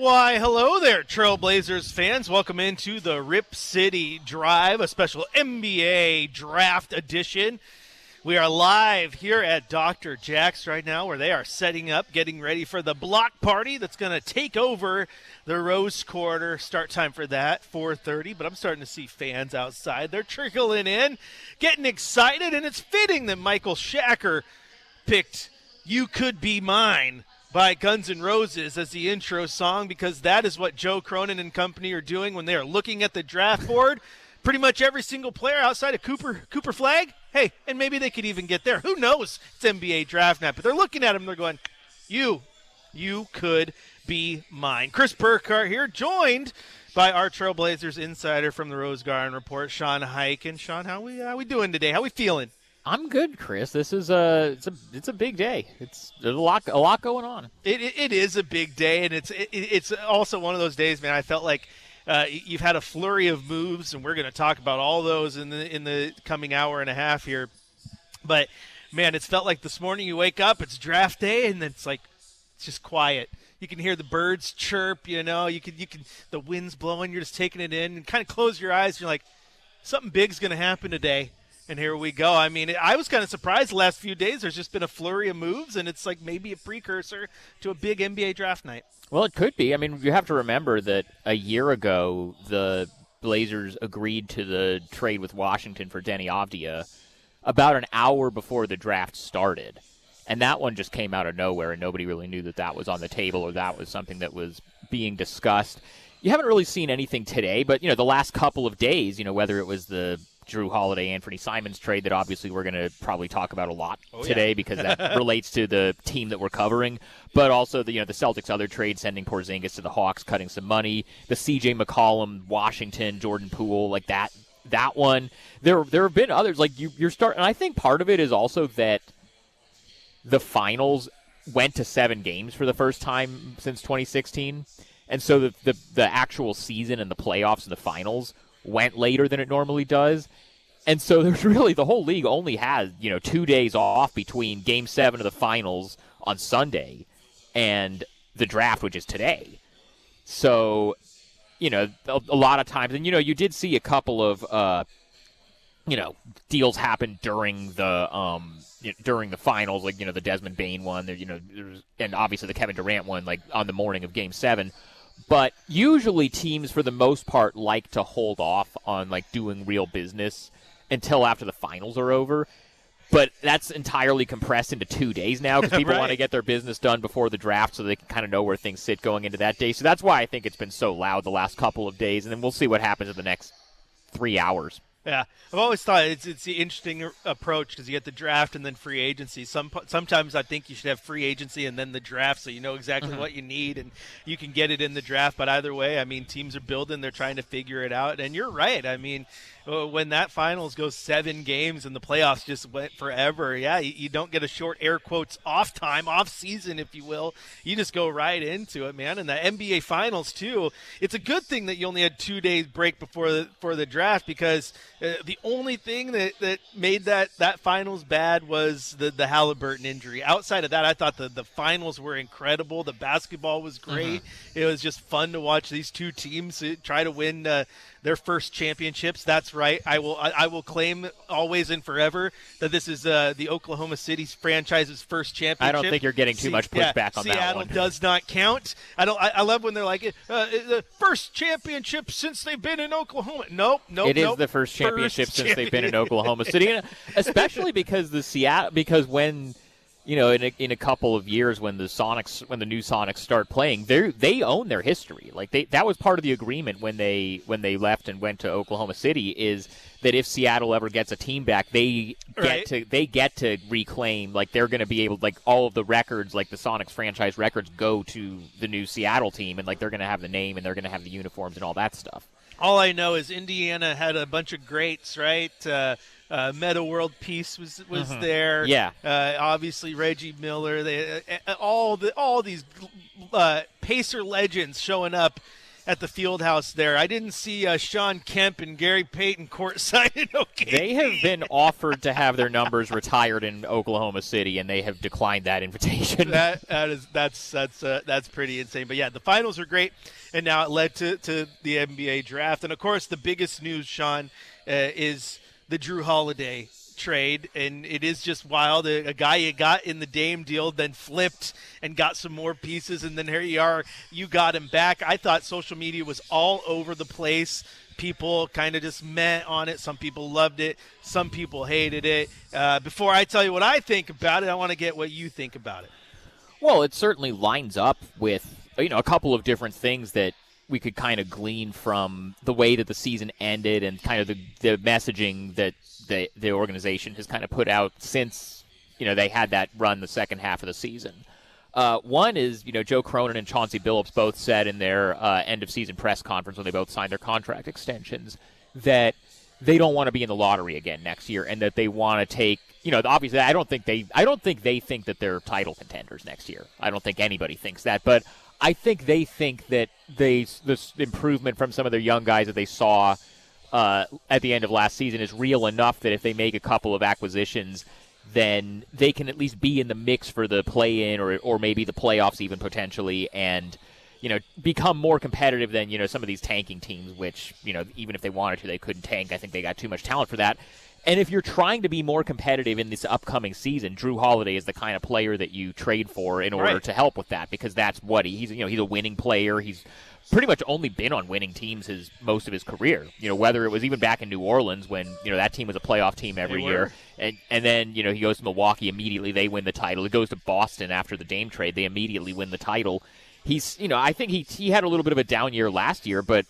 Why, hello there, Trailblazers fans. Welcome into the Rip City Drive, a special NBA Draft edition. We are live here at Dr. Jack's right now, where they are setting up, getting ready for the block party that's going to take over the Rose Quarter. Start time for that, 4:30, but I'm starting to see fans outside. They're trickling in, getting excited, and it's fitting that Michael Shacker picked You Could Be Mine by Guns N' Roses as the intro song, because that is what Joe Cronin and company are doing when they are looking at the draft board. Pretty much every single player outside of Cooper Flag, hey, and maybe they could even get there. Who knows? It's NBA draft night, but they're looking at him, they're going, you could be mine. Chris Burkhard here, joined by our Trailblazers insider from the Rose Garden Report, Sean Hike. And Sean, how we doing today? How we feeling? I'm good, Chris. This is it's a big day. There's a lot going on. It is a big day, and it's also one of those days, man. I felt like you've had a flurry of moves, and we're going to talk about all those in the coming hour and a half here. But man, it's felt like this morning you wake up, it's draft day, and it's like it's just quiet. You can hear the birds chirp, you can the wind's blowing, you're just taking it in, and kind of close your eyes. And you're like, something big's going to happen today. And here we go. I mean, I was kind of surprised the last few days. There's just been a flurry of moves, and it's like maybe a precursor to a big NBA draft night. Well, it could be. I mean, you have to remember that a year ago, the Blazers agreed to the trade with Washington for Denny Avdia about an hour before the draft started. And that one just came out of nowhere, and nobody really knew that was on the table or that was something that was being discussed. You haven't really seen anything today, but, the last couple of days, whether it was the Drew Holiday, Anthony Simons trade that obviously we're going to probably talk about a lot today because that relates to the team that we're covering, but also the Celtics' other trade, sending Porzingis to the Hawks, cutting some money, the C.J. McCollum, Washington, Jordan Poole, like that one. There have been others, like you're starting, and I think part of it is also that the finals went to 7 games for the first time since 2016, and so the actual season and the playoffs and the finals went later than it normally does. And so there's really, the whole league only has, 2 days off between Game 7 of the finals on Sunday and the draft, which is today. So, a lot of times, and, you did see a couple of, deals happen during the finals, like, the Desmond Bane one, and obviously the Kevin Durant one, like, on the morning of Game 7. But usually teams, for the most part, like to hold off on, like, doing real business until after the finals are over. But that's entirely compressed into 2 days now because people want to get their business done before the draft so they can kind of know where things sit going into that day. So that's why I think it's been so loud the last couple of days, and then we'll see what happens in the next 3 hours. Yeah, I've always thought it's the interesting approach because you get the draft and then free agency. Sometimes I think you should have free agency and then the draft so you know exactly what you need and you can get it in the draft. But either way, I mean, teams are building, they're trying to figure it out. And you're right. I mean, when that finals goes 7 games and the playoffs just went forever, yeah, you don't get a short air quotes off time, off season, if you will. You just go right into it, man. And the NBA finals, too, it's a good thing that you only had 2 days break before the draft because the only thing that made that finals bad was the Halliburton injury. Outside of that, I thought the finals were incredible. The basketball was great. It was just fun to watch these two teams try to win their first championships. That's right. I will claim always and forever that this is the Oklahoma City franchise's first championship. I don't think you're getting too much pushback on that one. Seattle does not count. I love when they're like the first championship since they've been in Oklahoma. Nope. It is the first championship since they've been in Oklahoma City, especially because when in a couple of years when the new Sonics start playing, they own their history. Like that was part of the agreement when they left and went to Oklahoma City, is that if Seattle ever gets a team back, they get to reclaim, like they're going to be able, like all of the records, like the Sonics franchise records, go to the new Seattle team, and like they're going to have the name and they're going to have the uniforms and all that stuff. All I know is Indiana had a bunch of greats, right? Meta World Peace was there. Yeah. Obviously Reggie Miller. All these Pacer legends showing up at the field house there. I didn't see Sean Kemp and Gary Payton courtside in OKC. They have been offered to have their numbers retired in Oklahoma City, and they have declined that invitation. That's pretty insane. But yeah, the finals are great, and now it led to the NBA draft. And of course, the biggest news, Sean, is the Drew Holiday trade, and it is just wild. A guy you got in the Dame deal, then flipped and got some more pieces, and then here you are, you got him back. I thought social media was all over the place. People kind of just met on it. Some people loved it. Some people hated it. Before I tell you what I think about it, I want to get what you think about it. Well, it certainly lines up with, a couple of different things that we could kind of glean from the way that the season ended and kind of the messaging that the organization has kind of put out since, they had that run the second half of the season. One is, Joe Cronin and Chauncey Billups both said in their end-of-season press conference when they both signed their contract extensions that they don't want to be in the lottery again next year and that they want to take, obviously I don't think they think that they're title contenders next year. I don't think anybody thinks that, but I think they think that this improvement from some of their young guys that they saw at the end of last season is real enough that if they make a couple of acquisitions, then they can at least be in the mix for the play-in or maybe the playoffs even potentially and, become more competitive than, some of these tanking teams, which, even if they wanted to, they couldn't tank. I think they got too much talent for that. And if you're trying to be more competitive in this upcoming season, Drew Holiday is the kind of player that you trade for in order to help with that because that's what he's a winning player. He's pretty much only been on winning teams most of his career. Whether it was even back in New Orleans when, that team was a playoff team every year. And then, he goes to Milwaukee, immediately they win the title. He goes to Boston after the Dame trade, they immediately win the title. He's, I think he had a little bit of a down year last year, but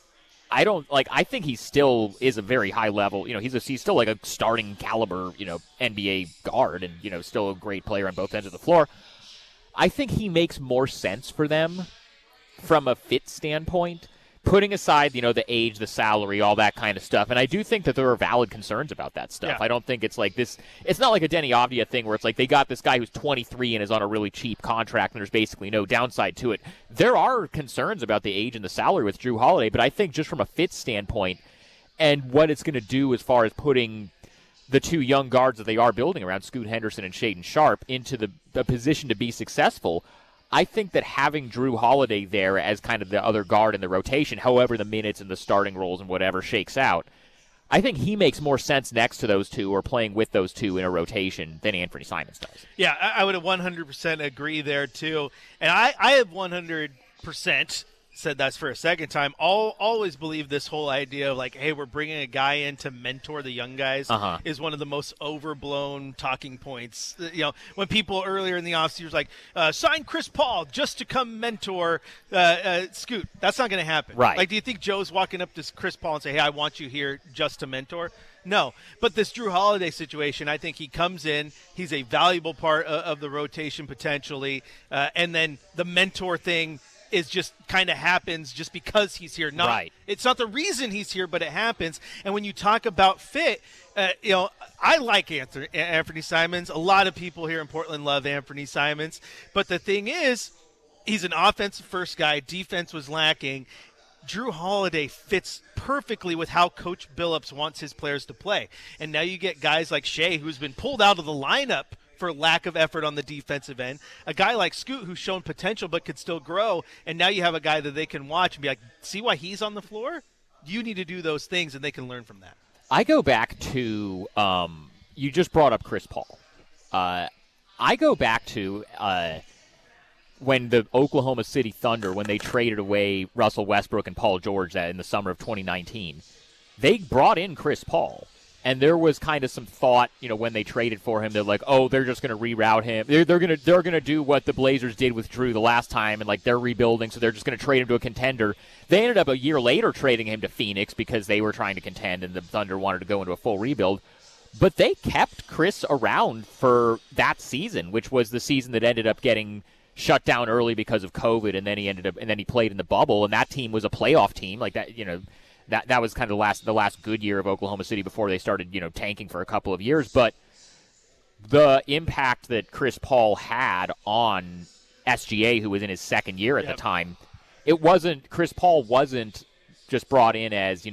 I think he still is a very high level. He's still like a starting caliber, NBA guard and, still a great player on both ends of the floor. I think he makes more sense for them from a fit standpoint, putting aside, the age, the salary, all that kind of stuff. And I do think that there are valid concerns about that stuff. Yeah. I don't think it's like this. It's not like a Denny Avdia thing where it's like they got this guy who's 23 and is on a really cheap contract and there's basically no downside to it. There are concerns about the age and the salary with Drew Holiday, but I think just from a fit standpoint and what it's going to do as far as putting the two young guards that they are building around, Scoot Henderson and Shaedon Sharpe, into the position to be successful, I think that having Drew Holiday there as kind of the other guard in the rotation, however the minutes and the starting roles and whatever shakes out, I think he makes more sense next to those two or playing with those two in a rotation than Anthony Simons does. Yeah, I would 100% agree there, too. And I have 100% said that's for a second time. Always believe this whole idea of like, hey, we're bringing a guy in to mentor the young guys is one of the most overblown talking points. When people earlier in the offseason was like, sign Chris Paul just to come mentor Scoot. That's not going to happen. Right. Like, do you think Joe's walking up to Chris Paul and say, hey, I want you here just to mentor? No, but this Drew Holiday situation, I think he comes in, he's a valuable part of the rotation potentially, and then the mentor thing is just kind of happens just because he's here. It's not the reason he's here, but it happens. And when you talk about fit, I like Anthony Simons. A lot of people here in Portland love Anthony Simons. But the thing is, he's an offensive first guy. Defense was lacking. Drew Holiday fits perfectly with how Coach Billups wants his players to play. And now you get guys like Shea, who's been pulled out of the lineup for lack of effort on the defensive end. A guy like Scoot, who's shown potential but could still grow, and now you have a guy that they can watch and be like, see why he's on the floor? You need to do those things, and they can learn from that. I go back to you just brought up Chris Paul. I go back to when the Oklahoma City Thunder, when they traded away Russell Westbrook and Paul George in the summer of 2019, they brought in Chris Paul. And there was kind of some thought, when they traded for him, they're like, oh, they're just going to reroute him. They're going to do what the Blazers did with Drew the last time, and like they're rebuilding, so they're just going to trade him to a contender. They ended up a year later trading him to Phoenix because they were trying to contend, and the Thunder wanted to go into a full rebuild. But they kept Chris around for that season, which was the season that ended up getting shut down early because of COVID, and then he played in the bubble, and that team was a playoff team, like that, That was kind of the last good year of Oklahoma City before they started, tanking for a couple of years. But the impact that Chris Paul had on SGA, who was in his second year at the time, Chris Paul wasn't just brought in as,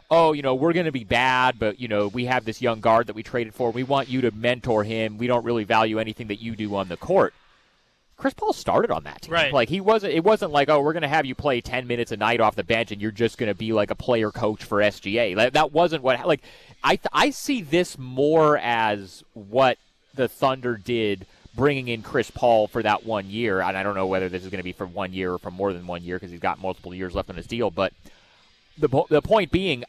oh, we're going to be bad, but, we have this young guard that we traded for. We want you to mentor him. We don't really value anything that you do on the court. Chris Paul started on that team. Right. Like, it wasn't like, oh, we're going to have you play 10 minutes a night off the bench and you're just going to be like a player coach for SGA. That wasn't what, like, I see this more as what the Thunder did bringing in Chris Paul for that 1 year. And I don't know whether this is going to be for 1 year or for more than 1 year because he's got multiple years left on his deal. But the point being,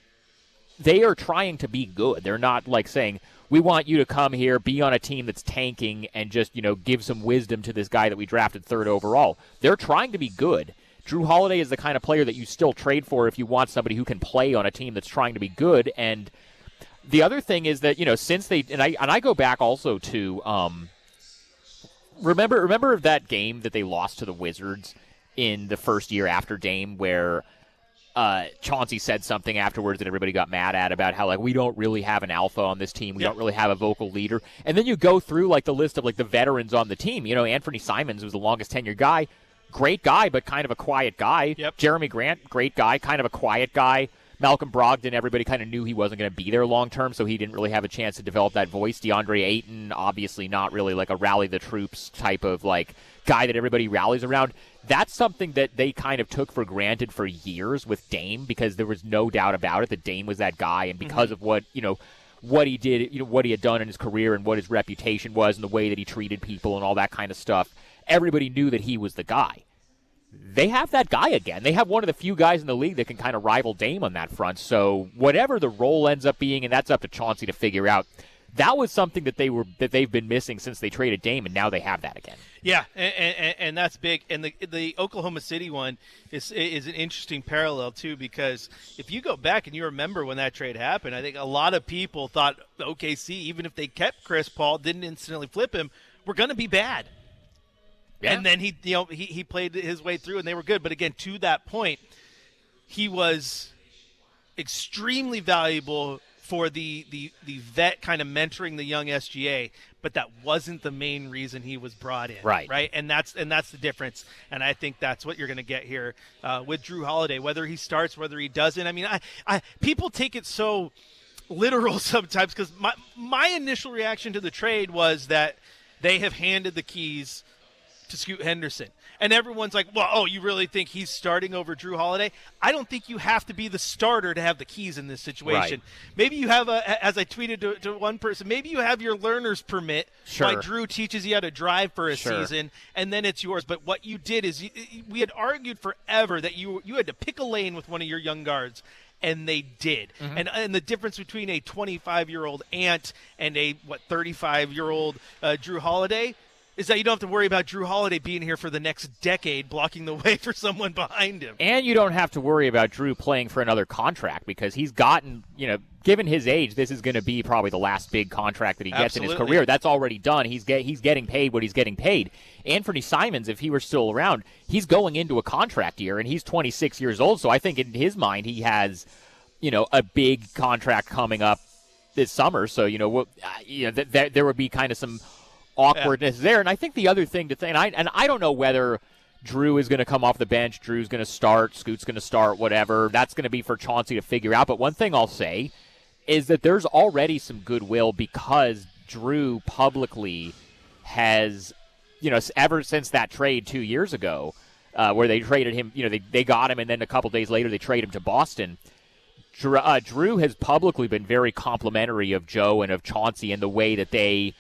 they are trying to be good. They're not like saying, we want you to come here, be on a team that's tanking, and just, give some wisdom to this guy that we drafted 3rd overall. They're trying to be good. Drew Holiday is the kind of player that you still trade for if you want somebody who can play on a team that's trying to be good. And the other thing is that, since they – and I go back also to remember that game that they lost to the Wizards in the first year after Dame where – Chauncey said something afterwards that everybody got mad at about how, like, we don't really have an alpha on this team. We don't really have a vocal leader. And then you go through, like, the list of, like, the veterans on the team. Anthony Simons was the longest tenured guy. Great guy, but kind of a quiet guy. Yep. Jeremy Grant, great guy, kind of a quiet guy. Malcolm Brogdon, everybody kind of knew he wasn't going to be there long term, so he didn't really have a chance to develop that voice. DeAndre Ayton, obviously not really like a rally the troops type of, like, guy that everybody rallies around. That's something that they kind of took for granted for years with Dame because there was no doubt about it that Dame was that guy, and because of what he did, what he had done in his career and what his reputation was and the way that he treated people and all that kind of stuff, everybody knew that he was the guy. They have that guy again. They have one of the few guys in the league that can kind of rival Dame on that front. So whatever the role ends up being, and that's up to Chauncey to figure out, that was something that they've been missing since they traded Dame, and now they have that again. Yeah, and that's big. And the Oklahoma City one is an interesting parallel, too, because if you go back and you remember when that trade happened, I think a lot of people thought OKC, even if they kept Chris Paul, didn't instantly flip him, were going to be bad. Yeah. And then he played his way through, and they were good. But, again, to that point, he was extremely valuable for the vet kind of mentoring the young SGA, but that wasn't the main reason he was brought in. Right. And that's the difference. And I think that's what you're going to get here with Drew Holiday, whether he starts, whether he doesn't. I mean, I people take it so literal sometimes because my initial reaction to the trade was that they have handed the keys to Scoot Henderson. And everyone's like, well, you really think he's starting over Drew Holiday? I don't think you have to be the starter to have the keys in this situation. Right. Maybe you have, as I tweeted to one person, maybe you have your learner's permit. Sure. Like Drew teaches you how to drive for a season, and then it's yours. But what you did is we had argued forever that you had to pick a lane with one of your young guards. And they did. Mm-hmm. And the difference between a 25-year-old Ant and a, 35-year-old Drew Holiday is that you don't have to worry about Drew Holiday being here for the next decade, blocking the way for someone behind him. And you don't have to worry about Drew playing for another contract because he's gotten, given his age, this is going to be probably the last big contract that he gets in his career. That's already done. He's getting paid what he's getting paid. Anthony Simons, if he were still around, he's going into a contract year, and he's 26 years old. So I think in his mind he has, a big contract coming up this summer. So, there would be kind of some awkwardness there. And I think the other thing to think, and I don't know whether Drew is going to come off the bench, Drew's going to start, Scoot's going to start, whatever. That's going to be for Chauncey to figure out. But one thing I'll say is that there's already some goodwill because Drew publicly has, ever since that trade 2 years ago, where they traded him, they got him, and then a couple days later they trade him to Boston. Drew has publicly been very complimentary of Joe and of Chauncey in the way that they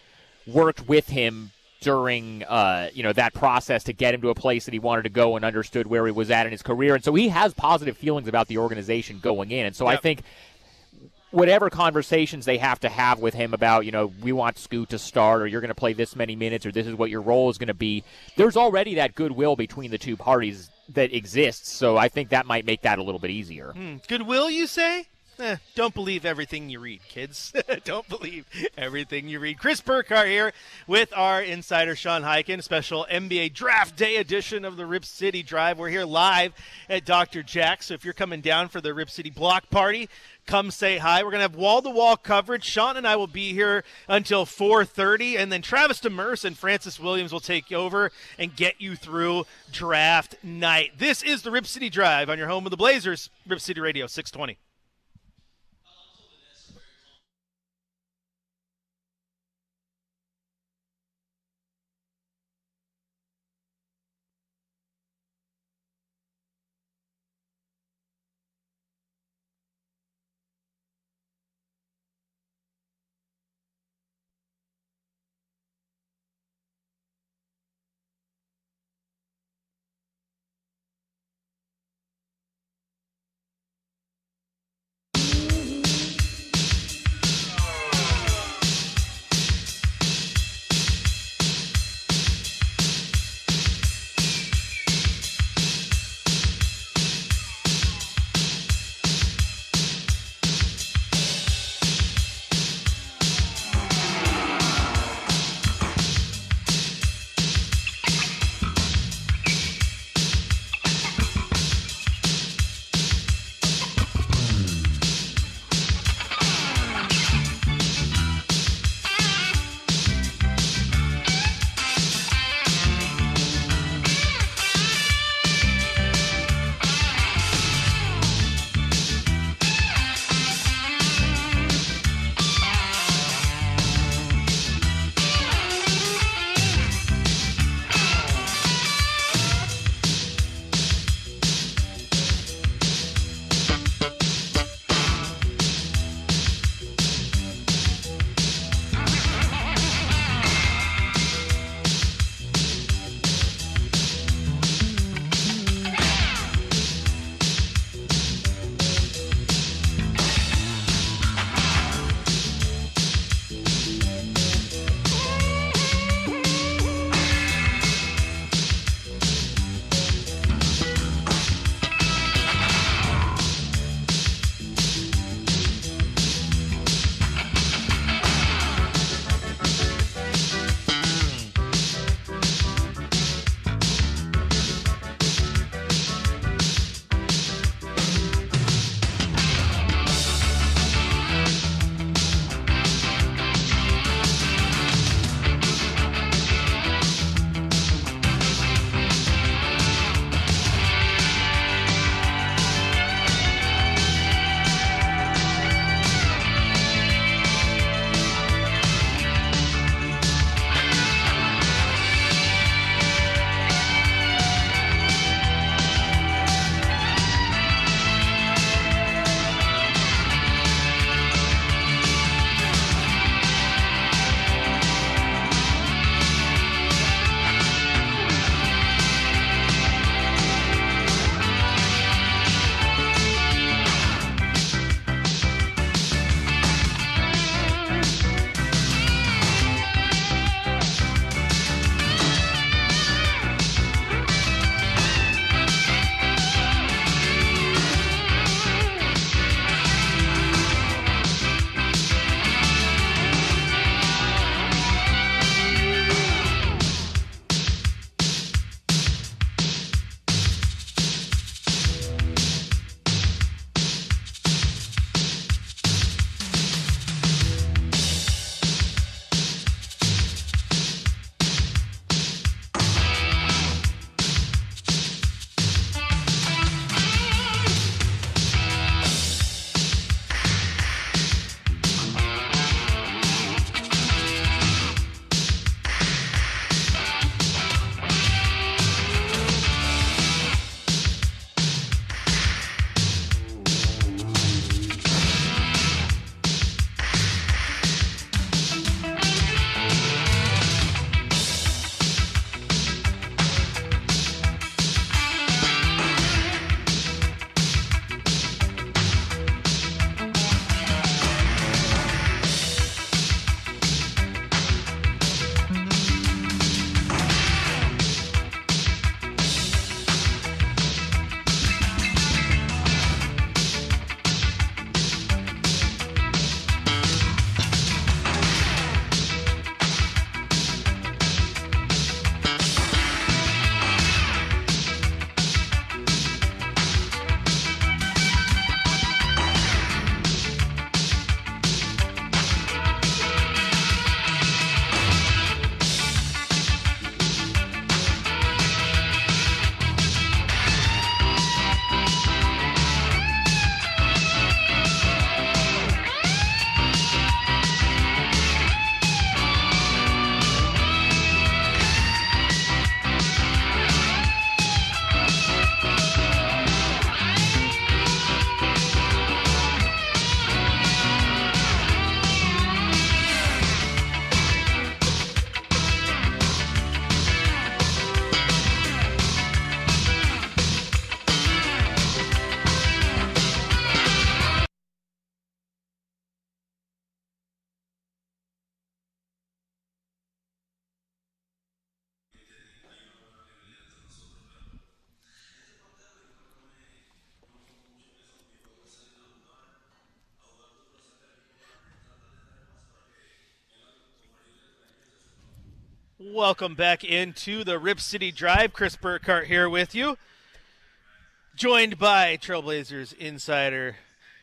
worked with him during that process to get him to a place that he wanted to go and understood where he was at in his career. And so he has positive feelings about the organization going in. And so I think whatever conversations they have to have with him about, we want Scoot to start or you're going to play this many minutes or this is what your role is going to be, there's already that goodwill between the two parties that exists. So I think that might make that a little bit easier. Goodwill, you say? Don't believe everything you read, kids. Don't believe everything you read. Chris Burkhard here with our insider Sean Hyken, special NBA Draft Day edition of the Rip City Drive. We're here live at Dr. Jack's, so if you're coming down for the Rip City block party, come say hi. We're going to have wall-to-wall coverage. Sean and I will be here until 4:30, and then Travis Demers and Francis Williams will take over and get you through draft night. This is the Rip City Drive on your home of the Blazers, Rip City Radio 620. Welcome back into the Rip City Drive. Chris Burkhard here with you. Joined by Trailblazers insider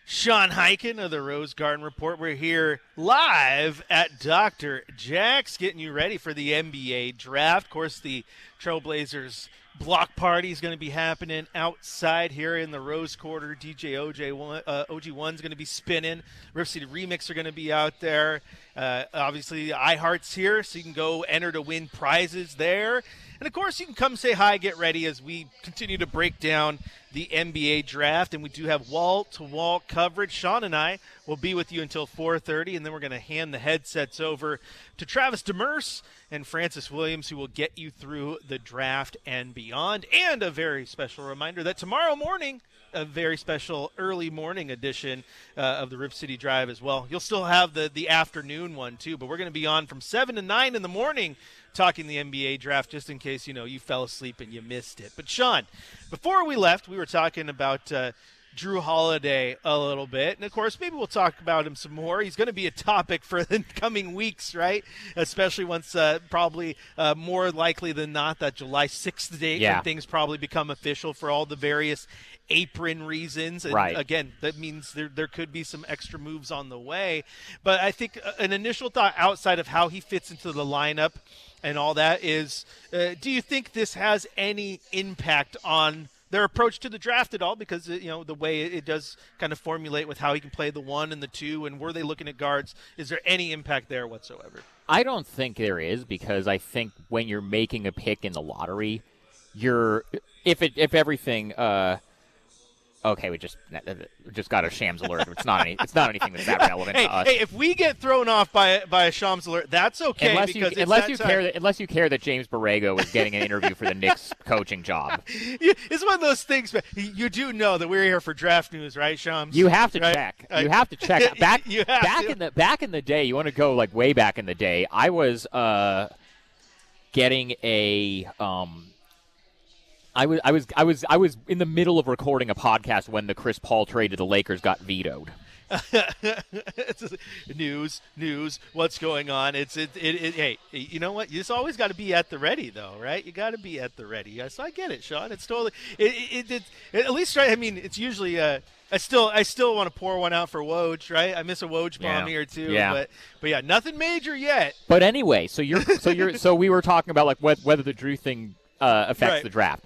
Sean Hyken of the Rose Garden Report. We're here live at Dr. Jack's, getting you ready for the NBA draft. Of course, the Trailblazers block party is going to be happening outside here in the Rose Quarter. DJ OG1's going to be spinning. Rip City Remix are going to be out there. Obviously, iHeart's here, so you can go enter to win prizes there. And, of course, you can come say hi, get ready as we continue to break down the NBA draft. And we do have wall-to-wall coverage. Sean and I will be with you until 4:30, and then we're going to hand the headsets over to Travis Demers and Francis Williams, who will get you through the draft and beyond. And a very special reminder that tomorrow morning, a very special early morning edition of the Rip City Drive as well. You'll still have the afternoon one, too, but we're going to be on from 7 to 9 in the morning talking the NBA draft, just in case, you fell asleep and you missed it. But, Sean, before we left, we were talking about Drew Holiday a little bit. And, of course, maybe we'll talk about him some more. He's going to be a topic for the coming weeks, right? Especially once probably more likely than not that July 6th date when things probably become official for all the various apron reasons. And right. Again, that means there could be some extra moves on the way. But I think an initial thought outside of how he fits into the lineup and all that is, do you think this has any impact on their approach to the draft at all? Because, the way it does kind of formulate with how he can play the 1 and the 2, and were they looking at guards? Is there any impact there whatsoever? I don't think there is, because I think when you're making a pick in the lottery, if everything okay, we just got a Shams alert. It's not anything that's that relevant to us. Hey, if we get thrown off by a Shams alert, that's okay. Unless you care that James Borrego is getting an interview for the Knicks coaching job. It's one of those things. But you do know that we're here for draft news, right, Shams? You have to check. You have to check. Back in the day, you want to go like way back in the day. I was getting a I was in the middle of recording a podcast when the Chris Paul trade to the Lakers got vetoed. News. What's going on? Hey, you know what? You just always got to be at the ready, though, right? You got to be at the ready. So I get it, Sean. It's totally at least right. I mean, it's usually I still want to pour one out for Woj, right? I miss a Woj bomb here too. Yeah. But yeah, nothing major yet. But anyway, so we were talking about like whether the Drew thing affects the draft.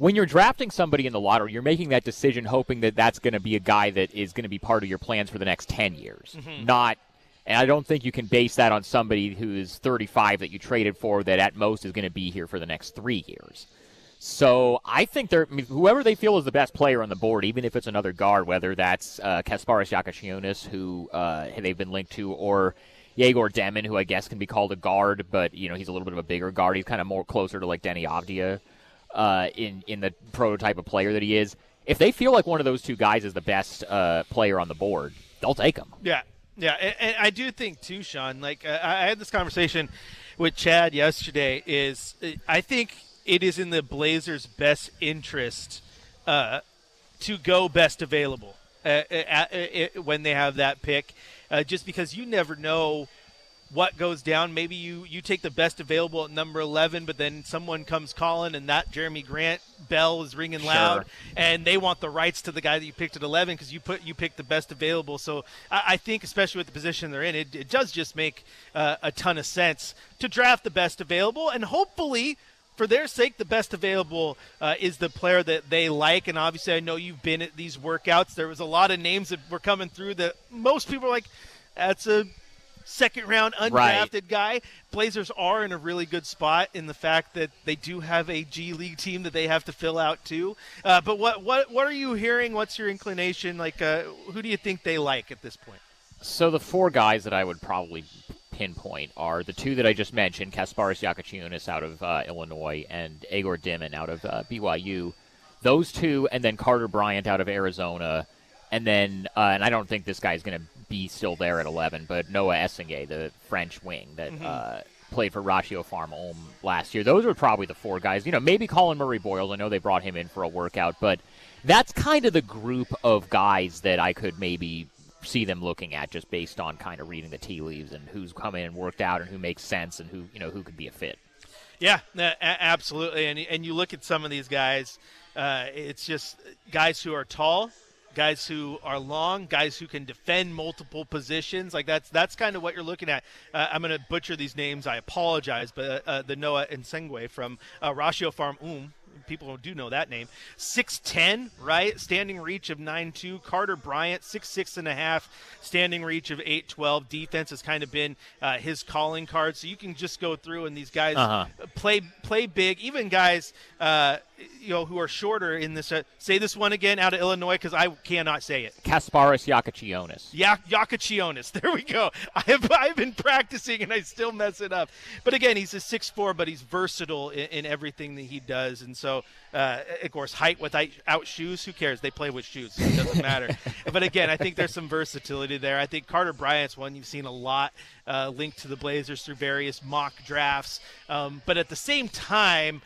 When you're drafting somebody in the lottery, you're making that decision hoping that that's going to be a guy that is going to be part of your plans for the next 10 years. Mm-hmm. And I don't think you can base that on somebody who is 35 that you traded for that at most is going to be here for the next 3 years. So I think whoever they feel is the best player on the board, even if it's another guard, whether that's Kasparas Giannakoulis, who they've been linked to, or Yegor Demin, who I guess can be called a guard, but he's a little bit of a bigger guard. He's kind of more closer to like Denny Avdia. In the prototype of player that he is, if they feel like one of those two guys is the best player on the board, they'll take him. Yeah, and I do think too, Sean. Like I had this conversation with Chad yesterday. I think it is in the Blazers' best interest to go best available when they have that pick, just because you never know what goes down. Maybe you take the best available at number 11, but then someone comes calling and that Jeremy Grant bell is ringing loud, and they want the rights to the guy that you picked at 11 because you picked the best available. So I think, especially with the position they're in, it does just make a ton of sense to draft the best available, and hopefully, for their sake, the best available is the player that they like. And obviously, I know you've been at these workouts. There was a lot of names that were coming through that most people are like, that's a second-round undrafted guy. Blazers are in a really good spot in the fact that they do have a G League team that they have to fill out too. But what are you hearing? What's your inclination? Like, who do you think they like at this point? So the 4 guys that I would probably pinpoint are the 2 that I just mentioned, Kasparas Giannakoulis out of Illinois and Yegor Demin out of BYU. Those 2, and then Carter Bryant out of Arizona. And then, and I don't think this guy's going to be still there at 11, but Noah Essengay, the French wing that played for Ratio Farm Ulm last year. Those are probably the 4 guys. Maybe Colin Murray-Boyles. I know they brought him in for a workout, but that's kind of the group of guys that I could maybe see them looking at just based on kind of reading the tea leaves and who's come in and worked out and who makes sense and who could be a fit. Yeah, absolutely. And you look at some of these guys, it's just guys who are tall, guys who are long, guys who can defend multiple positions. Like that's kind of what you're looking at. I'm going to butcher these names. I apologize, but the Noah Nsengwe from Ratio Farm people do know that name. 6'10", right? Standing reach of 9'2". Carter Bryant, 6'6.5", standing reach of 8'12". Defense has kind of been his calling card. So you can just go through and these guys play big. Even guys who are shorter in this. Say this one again out of Illinois because I cannot say it. Kasparis Yakachionis. Yakachionis. There we go. I've been practicing and I still mess it up. But again, he's a 6'4", but he's versatile in everything that he does. And so, of course, height without shoes, who cares? They play with shoes. So it doesn't matter. But again, I think there's some versatility there. I think Carter Bryant's one you've seen a lot linked to the Blazers through various mock drafts. But at the same time,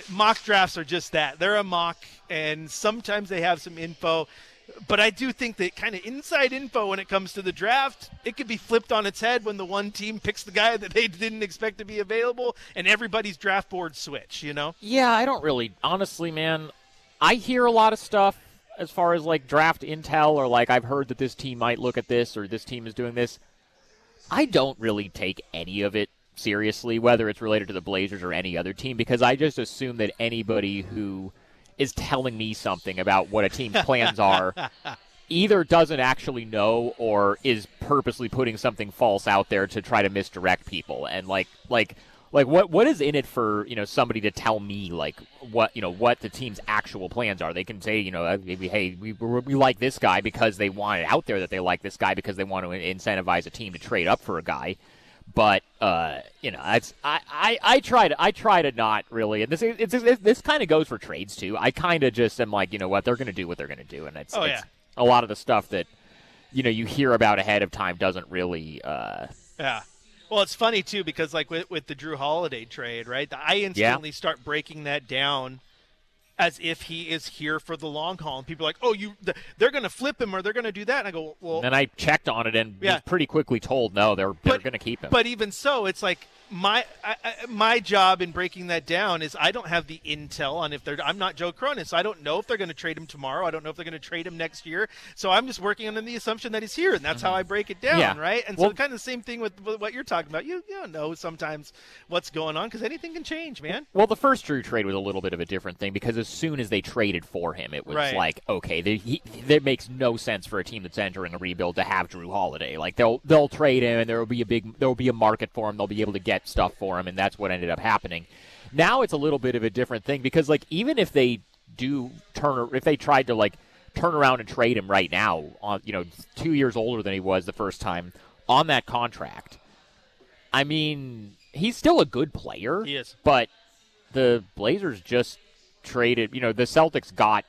mock drafts are just that. They're a mock, and sometimes they have some info. But I do think that kind of inside info when it comes to the draft, it could be flipped on its head when the one team picks the guy that they didn't expect to be available, and everybody's draft board switch, Yeah, I don't really. Honestly, man, I hear a lot of stuff as far as, like, draft intel or, like, I've heard that this team might look at this or this team is doing this. I don't really take any of it seriously, whether it's related to the Blazers or any other team, because I just assume that anybody who is telling me something about what a team's plans are either doesn't actually know or is purposely putting something false out there to try to misdirect people. And like what is in it for, somebody to tell me like what the team's actual plans are? They can say, maybe, hey, we like this guy because they want it out there that they like this guy because they want to incentivize a team to trade up for a guy. But it's I try to not really, and this kind of goes for trades too. I kind of just am like, they're going to do what they're going to do, and it's a lot of the stuff that you hear about ahead of time doesn't really. Yeah. Well, it's funny too because like with the Drew Holiday trade, right? I instantly start breaking that down as if he is here for the long haul. And people are like, oh, they're going to flip him or they're going to do that. And I go, well. And I checked on it and was pretty quickly told, no, they're going to keep him. But even so, it's like my job in breaking that down is I don't have the intel on I'm not Joe Cronin, so I don't know if they're going to trade him tomorrow. I don't know if they're going to trade him next year. So I'm just working on the assumption that he's here, and that's how I break it down, right? And so kind of the same thing with what you're talking about. You don't know sometimes what's going on because anything can change, man. Well, the first Drew trade was a little bit of a different thing because as soon as they traded for him, it was like, okay, there makes no sense for a team that's entering a rebuild to have Drew Holiday. Like they'll trade him, and there will be a market for him. They'll be able to get stuff for him, and that's what ended up happening. Now it's a little bit of a different thing because, like, even if they tried to like turn around and trade him right now, on 2 years older than he was the first time on that contract, I mean, he's still a good player. He is, but the Blazers just traded. The Celtics got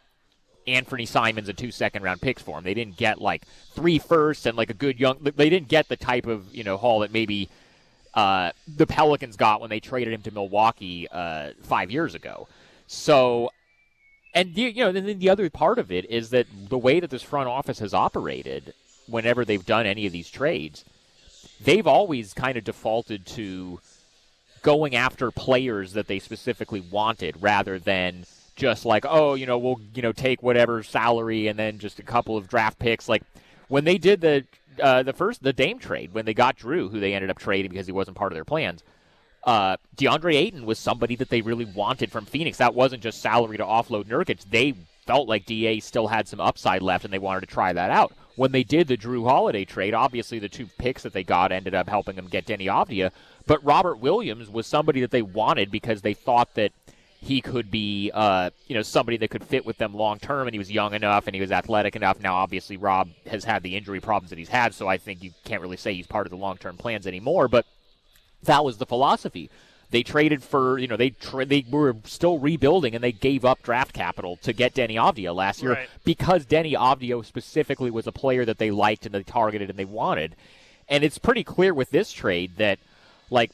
Anthony Simons and 2 second-round picks for him. They didn't get like 3 firsts and like a good young. They didn't get the type of haul that maybe the Pelicans got when they traded him to Milwaukee 5 years ago. So, and then the other part of it is that the way that this front office has operated, whenever they've done any of these trades, they've always kind of defaulted to going after players that they specifically wanted rather than just like, we'll take whatever salary and then just a couple of draft picks. Like when they did the Dame trade, when they got Drew, who they ended up trading because he wasn't part of their plans, DeAndre Ayton was somebody that they really wanted from Phoenix. That wasn't just salary to offload Nurkic. They felt like DA still had some upside left, and they wanted to try that out. When they did the Drew Holiday trade, obviously the 2 picks that they got ended up helping them get Denny Avdia, but Robert Williams was somebody that they wanted because they thought that he could be, somebody that could fit with them long term, and he was young enough and he was athletic enough. Now, obviously, Rob has had the injury problems that he's had, so I think you can't really say he's part of the long-term plans anymore. But that was the philosophy. They traded for, they were still rebuilding, and they gave up draft capital to get Denny Avdia last year because Denny Avdia specifically was a player that they liked and they targeted and they wanted. And it's pretty clear with this trade that, like,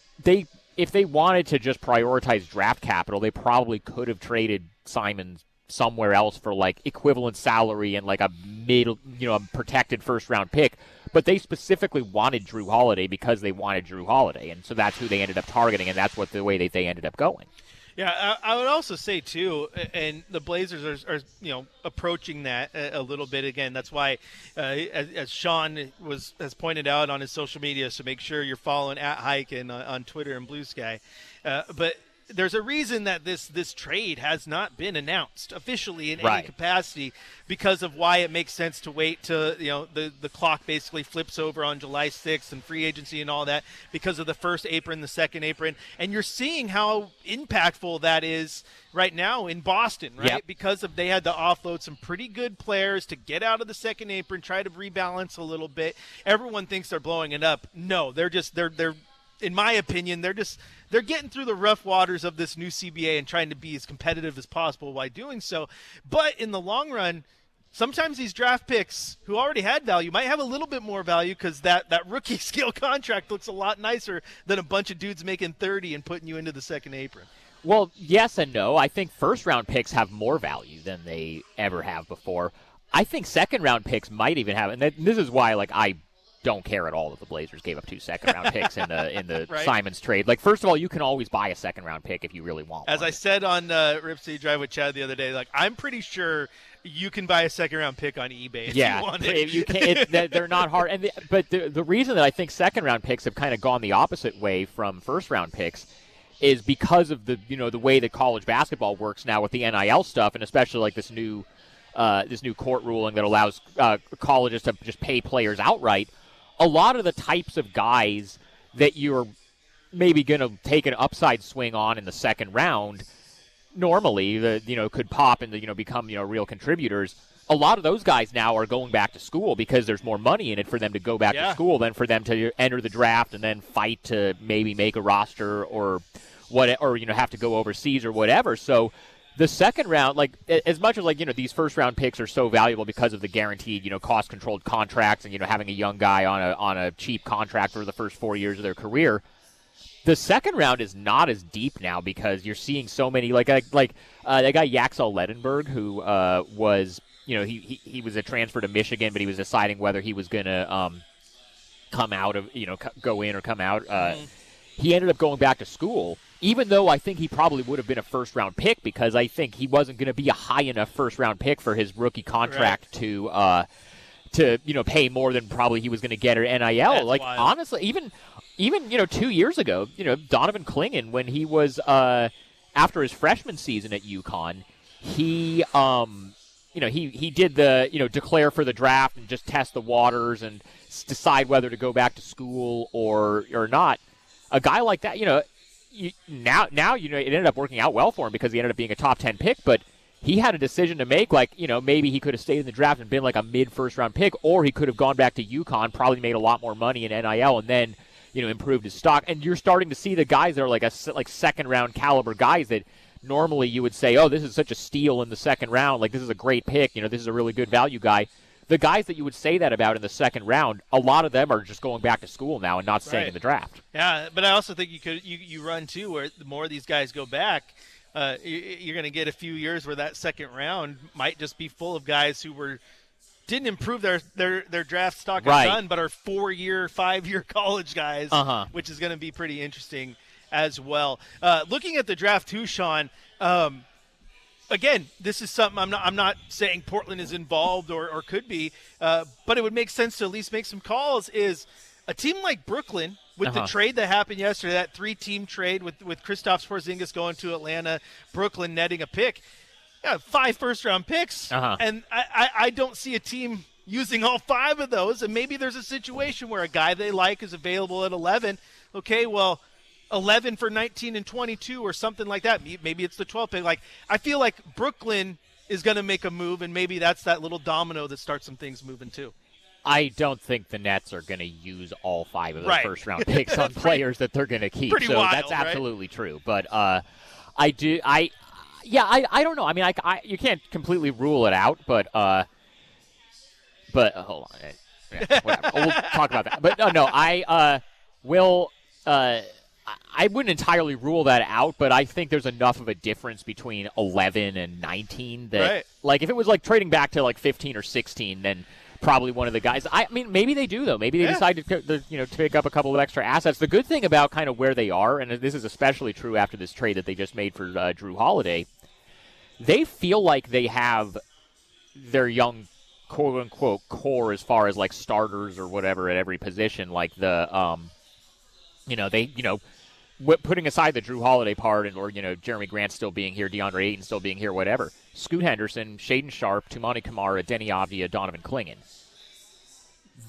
if they wanted to just prioritize draft capital, they probably could have traded Simons somewhere else for like equivalent salary and like a a protected first-round pick. But they specifically wanted Drew Holiday because they wanted Drew Holiday, and so that's who they ended up targeting, and that's the way they ended up going. Yeah, I would also say too, and the Blazers are approaching that a little bit again. That's why, as Sean has pointed out on his social media, so make sure you're following @Hike and on Twitter and Blue Sky. But there's a reason that this trade has not been announced officially in any capacity, because of why it makes sense to wait till the clock basically flips over on July 6th and free agency and all that, because of the first apron, the second apron, and you're seeing how impactful that is right now in Boston, right? Yep. Because they had to offload some pretty good players to get out of the second apron, try to rebalance a little bit. Everyone thinks they're blowing it up. No, they're in my opinion, they're getting through the rough waters of this new CBA and trying to be as competitive as possible while doing so. But in the long run, sometimes these draft picks who already had value might have a little bit more value, because that rookie scale contract looks a lot nicer than a bunch of dudes making 30 and putting you into the second apron. Well, yes and no. I think first-round picks have more value than they ever have before. I think second-round picks might even have, and this is why I don't care at all that the Blazers gave up 2 second-round picks in the right. Simons trade. Like, first of all, you can always buy a second-round pick if you really want one. As I said on RipCityDrive with Chad the other day, I'm pretty sure you can buy a second-round pick on eBay if you want it. You can, they're not hard. But the reason that I think second-round picks have kind of gone the opposite way from first-round picks is because of the way that college basketball works now with the NIL stuff, and especially like this new court ruling that allows colleges to just pay players outright. A lot of the types of guys that you're maybe going to take an upside swing on in the second round normally could pop and become real contributors. A lot of those guys now are going back to school because there's more money in it for them to go back to school than for them to enter the draft and then fight to maybe make a roster or have to go overseas or whatever. So the second round, as much as these first round picks are so valuable because of the guaranteed, cost controlled contracts and having a young guy on a cheap contract for the first 4 years of their career, the second round is not as deep now because you're seeing so many that guy Yaxel Ledenberg, who was he was a transfer to Michigan, but he was deciding whether he was going to come out of go in or come out. He ended up going back to school, even though I think he probably would have been a first-round pick, because I think he wasn't going to be a high enough first-round pick for his rookie contract to pay more than probably he was going to get at NIL. That's wild. Honestly, even 2 years ago, Donovan Clingan, when he was after his freshman season at UConn, he did the declare for the draft and just test the waters and decide whether to go back to school or not. A guy like that, now it ended up working out well for him because he ended up being a top 10 pick, but he had a decision to make, maybe he could have stayed in the draft and been a mid-first round pick, or he could have gone back to UConn, probably made a lot more money in NIL, and then, improved his stock. And you're starting to see the guys that are second round caliber guys that normally you would say, oh, this is such a steal in the second round, this is a great pick, this is a really good value guy. The guys that you would say that about in the second round, a lot of them are just going back to school now and not staying in the draft. Yeah, but I also think you run too, where the more these guys go back, you're going to get a few years where that second round might just be full of guys who didn't improve their draft stock a ton, but are 4-year, 5-year college guys, which is going to be pretty interesting as well. Looking at the draft too, Sean. Again, this is something I'm not saying Portland is involved or could be, but it would make sense to at least make some calls. Is a team like Brooklyn, with the trade that happened yesterday, that 3-team trade with Kristaps Porzingis going to Atlanta, Brooklyn netting a pick, 5 first-round picks, and I don't see a team using all 5 of those, and maybe there's a situation where a guy they like is available at 11. Okay, well, 11 for 19 and 22 or something like that. Maybe it's the 12th pick. I feel like Brooklyn is going to make a move, and maybe that's that little domino that starts some things moving too. I don't think the Nets are going to use all 5 of the first-round picks on players that they're going to keep. Pretty so wild, that's absolutely true. But I don't know. I mean, you can't completely rule it out, but hold on. Yeah, whatever. We'll talk about that. But no, I will. I wouldn't entirely rule that out, but I think there's enough of a difference between 11 and 19 that, right. like, if it was like trading back to like 15 or 16, then probably one of the guys. I mean, maybe they do though. Maybe they decide to pick up a couple of extra assets. The good thing about kind of where they are, and this is especially true after this trade that they just made for Drew Holiday, they feel like they have their young quote-unquote core as far as like starters or whatever at every position, like the putting aside the Drew Holiday part or Jeremy Grant still being here, DeAndre Ayton still being here, whatever. Scoot Henderson, Shaden Sharp, Tumani Kamara, Denny Avdia, Donovan Clingan.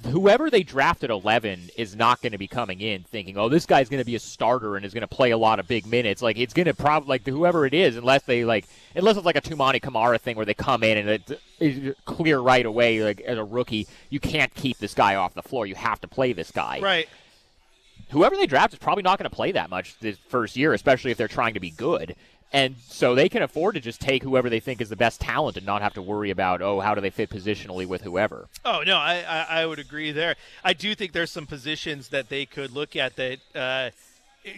Whoever they draft at 11 is not going to be coming in thinking, oh, this guy's going to be a starter and is going to play a lot of big minutes. Like, it's going to probably, like, whoever it is, unless it's like a Tumani Kamara thing where they come in and it's clear right away, like, as a rookie, you can't keep this guy off the floor. You have to play this guy. Right. Whoever they draft is probably not going to play that much this first year, especially if they're trying to be good. And so they can afford to just take whoever they think is the best talent and not have to worry about, how do they fit positionally with whoever. Oh, no, I would agree there. I do think there's some positions that they could look at that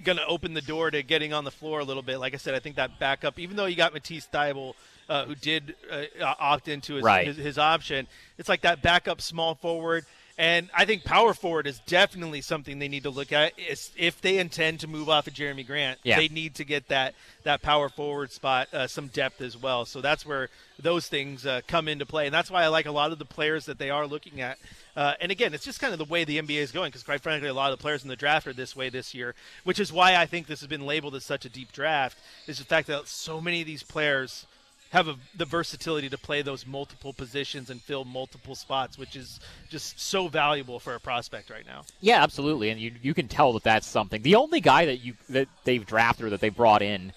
going to open the door to getting on the floor a little bit. Like I said, I think that backup, even though you got Matisse Thybulle, who did opt into his option, it's like that backup small forward. And I think power forward is definitely something they need to look at. If they intend to move off of Jeremy Grant, they need to get that power forward spot some depth as well. So that's where those things come into play. And that's why I like a lot of the players that they are looking at. And, again, it's just kind of the way the NBA is going because, quite frankly, a lot of the players in the draft are this way this year, which is why I think this has been labeled as such a deep draft, is the fact that so many of these players have the versatility to play those multiple positions and fill multiple spots, which is just so valuable for a prospect right now. Yeah, absolutely, and you can tell that that's something. The only guy that they've drafted or that they've brought in,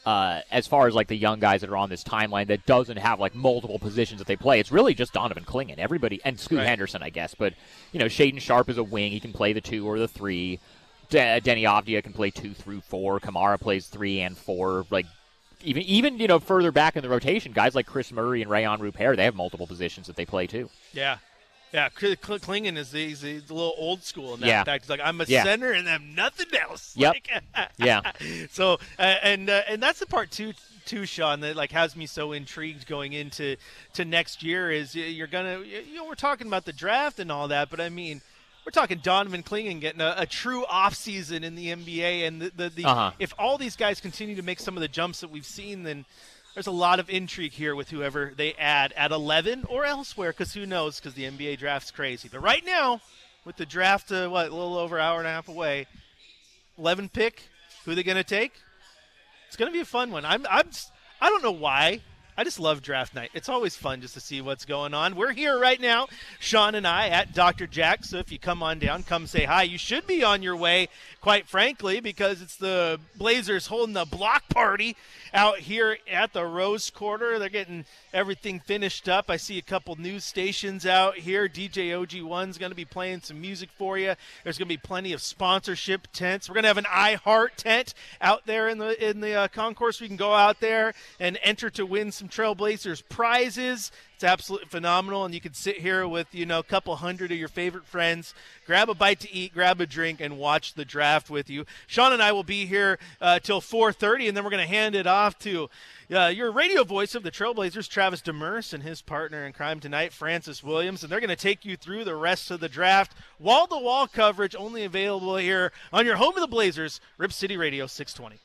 as far as like the young guys that are on this timeline that doesn't have like multiple positions that they play, it's really just Donovan Clingan. Everybody and Scoot Henderson, I guess, but Shaden Sharp is a wing; he can play the 2 or the 3. Denny Avdia can play 2 through 4. Kamara plays 3 and 4. Like. Even further back in the rotation, guys like Chris Murray and Rayon Rupert, they have multiple positions that they play too. Yeah. Clingan he's a little old school in that fact. He's like, I'm a center and I'm nothing else. Yep. Yeah. So and that's the part too, Sean, that like has me so intrigued going into next year is you're gonna we're talking about the draft and all that, but I mean. We're talking Donovan Clingan getting a true offseason in the NBA, and if all these guys continue to make some of the jumps that we've seen, then there's a lot of intrigue here with whoever they add at 11 or elsewhere, because who knows, because the NBA draft's crazy. But right now, with the draft, a little over an hour and a half away, 11 pick, who are they going to take? It's going to be a fun one. I don't know why. I just love draft night. It's always fun just to see what's going on. We're here right now, Sean and I, at Dr. Jack. So if you come on down, come say hi. You should be on your way, quite frankly, because it's the Blazers holding the block party out here at the Rose Quarter. They're getting everything finished up. I see a couple news stations out here. DJ OG1's going to be playing some music for you. There's going to be plenty of sponsorship tents. We're going to have an iHeart tent out there in the concourse. We can go out there and enter to win some Trailblazers prizes. It's absolutely phenomenal, and you can sit here with, a couple hundred of your favorite friends, grab a bite to eat, grab a drink, and watch the draft with you. Sean and I will be here till 4:30, and then we're going to hand it off to your radio voice of the Trailblazers, Travis Demers, and his partner in crime tonight, Francis Williams, and they're going to take you through the rest of the draft. Wall-to-wall coverage only available here on your home of the Blazers, Rip City Radio 620.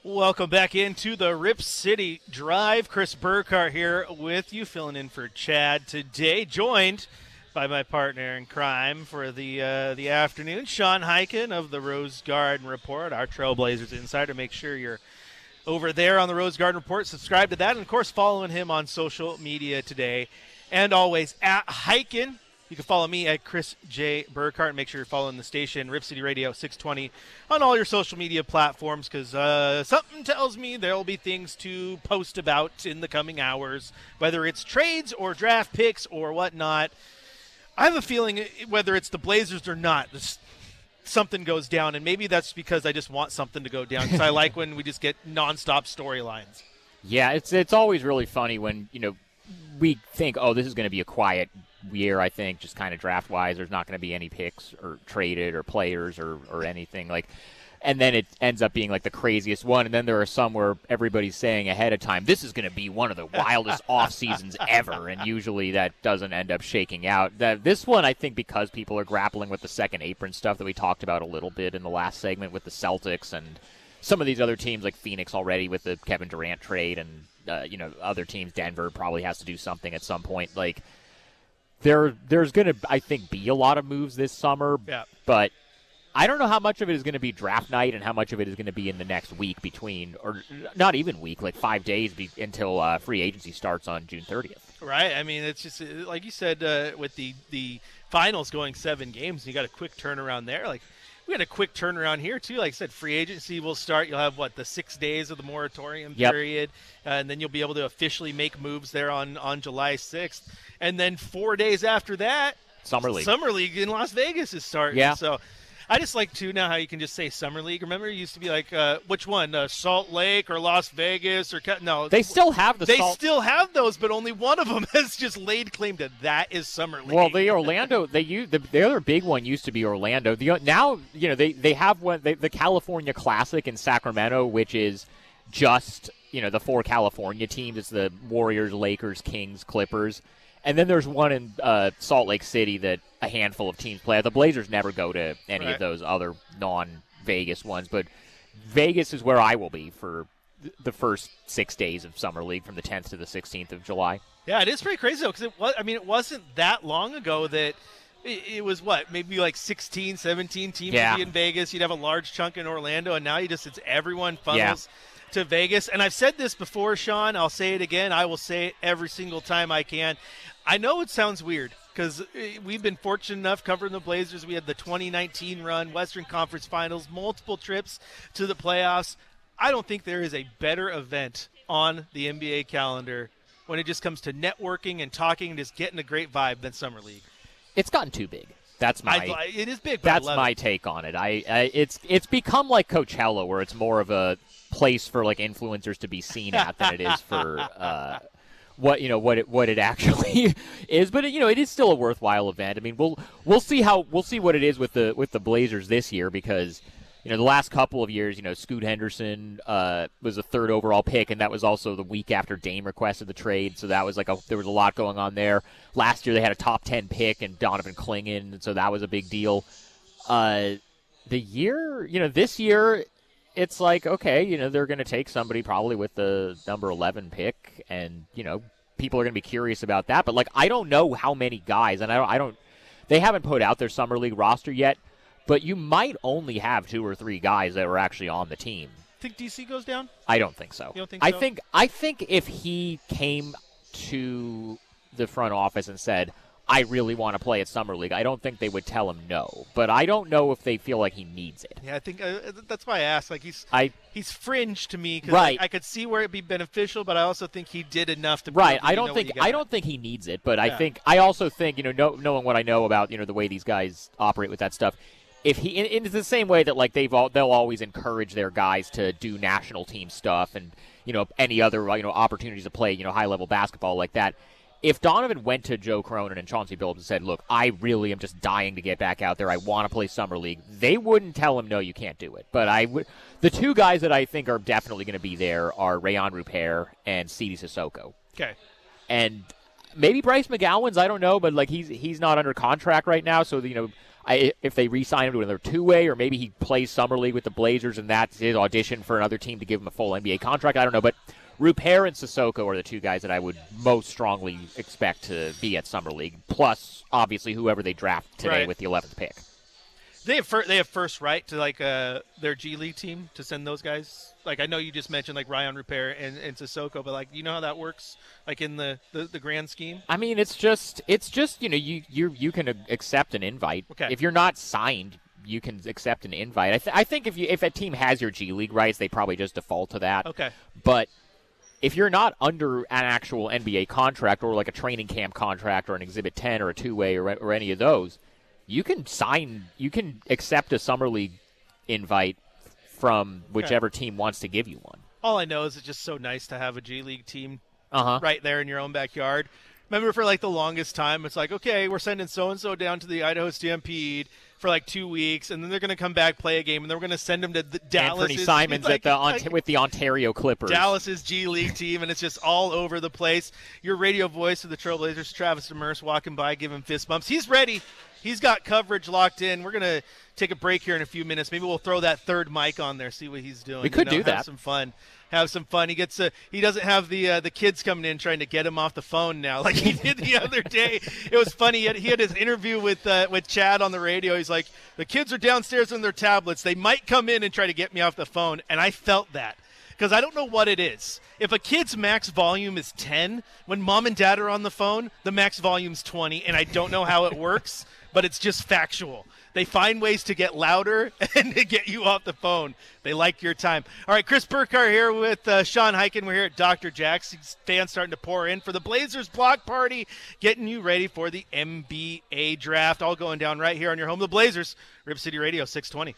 Welcome back into the Rip City Drive. Chris Burkhard here with you, filling in for Chad today, joined by my partner in crime for the afternoon, Sean Hyken of the Rose Garden Report, our Trailblazers insider. Make sure you're over there on the Rose Garden Report. Subscribe to that, and, of course, following him on social media today. And always at Hyken. You can follow me at Chris J. Burkhart. Make sure you're following the station, Rip City Radio 620, on all your social media platforms, because something tells me there will be things to post about in the coming hours, whether it's trades or draft picks or whatnot. I have a feeling whether it's the Blazers or not, something goes down, and maybe that's because I just want something to go down, because I like when we just get nonstop storylines. Yeah, it's always really funny when, we think, oh, this is going to be a quiet year, I think, just kind of draft-wise. There's not going to be any picks or traded or players or anything. And then it ends up being like the craziest one. And then there are some where everybody's saying ahead of time, this is going to be one of the wildest off seasons ever. And usually that doesn't end up shaking out. This one, I think, because people are grappling with the second apron stuff that we talked about a little bit in the last segment with the Celtics and some of these other teams like Phoenix already with the Kevin Durant trade and, other teams, Denver probably has to do something at some point. There's going to, I think, be a lot of moves this summer, but I don't know how much of it is going to be draft night and how much of it is going to be in the next week between, or not even week, like 5 days until free agency starts on June 30th. Right. I mean, it's just, like you said, with the finals going 7 games, you got a quick turnaround there. We had a quick turnaround here, too. Like I said, free agency will start. You'll have, the 6 days of the moratorium period, and then you'll be able to officially make moves there on July 6th. And then 4 days after that, Summer League in Las Vegas is starting. Yeah. So I just like, too, now how you can just say Summer League. Remember, it used to be like, which one, Salt Lake or Las Vegas? No. They still have They still have those, but only one of them has just laid claim to that is Summer League. Well, the Orlando, the other big one used to be Orlando. Now, they have one, the California Classic in Sacramento, which is just, the 4 California teams. It's the Warriors, Lakers, Kings, Clippers. And then there's one in Salt Lake City that a handful of teams play. The Blazers never go to any of those other non-Vegas ones, but Vegas is where I will be for the first 6 days of Summer League from the 10th to the 16th of July. Yeah, it is pretty crazy, though, because it wasn't that long ago that it was, maybe like 16, 17 teams would be in Vegas. You'd have a large chunk in Orlando, and now it's everyone funnels to Vegas. And I've said this before, Sean. I'll say it again. I will say it every single time I can. I know it sounds weird because we've been fortunate enough covering the Blazers. We had the 2019 run, Western Conference Finals, multiple trips to the playoffs. I don't think there is a better event on the NBA calendar when it just comes to networking and talking and just getting a great vibe than Summer League. It's gotten too big. It is big. But that's my take on it. It's become like Coachella, where it's more of a place for influencers to be seen at than it is for what it actually is. But it is still a worthwhile event. I mean, we'll see what it is with the Blazers this year, because the last couple of years, Scoot Henderson was a 3rd overall pick, and that was also the week after Dame requested the trade. So that was there was a lot going on there. Last year they had a top 10 pick and Donovan Clingan, and so that was a big deal. This year, it's okay, they're going to take somebody probably with the number 11 pick, and people are going to be curious about that. But I don't know how many guys, and they haven't put out their Summer League roster yet. But you might only have 2 or 3 guys that were actually on the team. Think DC goes down? I don't think so. You don't think so? I think if he came to the front office and said, I really want to play at Summer League, I don't think they would tell him no. But I don't know if they feel like he needs it. Yeah, I think that's why I asked. He's fringe to me, because I could see where it'd be beneficial, but I also think he did enough to. Right. I don't think he needs it, but I also think knowing what I know about the way these guys operate with that stuff. If he, in the same way that they'll always encourage their guys to do national team stuff and any other opportunities to play high level basketball like that. If Donovan went to Joe Cronin and Chauncey Billups and said, "Look, I really am just dying to get back out there. I want to play Summer League," they wouldn't tell him, "No, you can't do it." But the 2 guys that I think are definitely going to be there are Rayon Rupert and Sidi Sissoko. Okay. And maybe Bryce McGowan's, I don't know, but he's not under contract right now, so if they re-sign him to another two-way, or maybe he plays summer league with the Blazers and that's his audition for another team to give him a full NBA contract. I don't know, but Rupert and Sissoko are the two guys that I would most strongly expect to be at summer league. Plus, obviously, whoever they draft today with the 11th pick. They have first right to like their G League team to send those guys. Like I know you just mentioned like Ryan Rupert and Sissoko, but like you know how that works like in the grand scheme. I mean, it's just you can accept an invite. Okay. If you're not signed, you can accept an invite. I think if a team has your G League rights, they probably just default to that. Okay. But if you're not under an actual NBA contract or like a training camp contract or an Exhibit 10 or a two-way or any of those, you can accept a summer league invite from whichever team wants to give you one. All I know is it's just so nice to have a G League team Uh-huh. right there in your own backyard. Remember for like the longest time, it's like, okay, we're sending so-and-so down to the Idaho Stampede for like 2 weeks, and then they're going to come back, play a game, and then we're going to send them to the Dallas. Anthony Simons with the Ontario Clippers. Dallas's G League team, and it's just all over the place. Your radio voice of the Trailblazers, Travis Demers, walking by, giving fist bumps. He's ready. He's got coverage locked in. We're going to take a break here in a few minutes. Maybe we'll throw that third mic on there, see what he's doing. We could do that. Have some fun. Have some fun. He doesn't have the kids coming in trying to get him off the phone now like he did the other day. It was funny. He had his interview with Chad on the radio. He's like, the kids are downstairs on their tablets. They might come in and try to get me off the phone. And I felt that because I don't know what it is. If a kid's max volume is 10, when mom and dad are on the phone, the max volume's 20, and I don't know how it works, but it's just factual. They find ways to get louder and to get you off the phone. They like your time. All right, Chris Burkhard here with Sean Hyken. We're here at Dr. Jack's. Fans starting to pour in for the Blazers block party, getting you ready for the NBA draft. All going down right here on your home, the Blazers. Rip City Radio 620.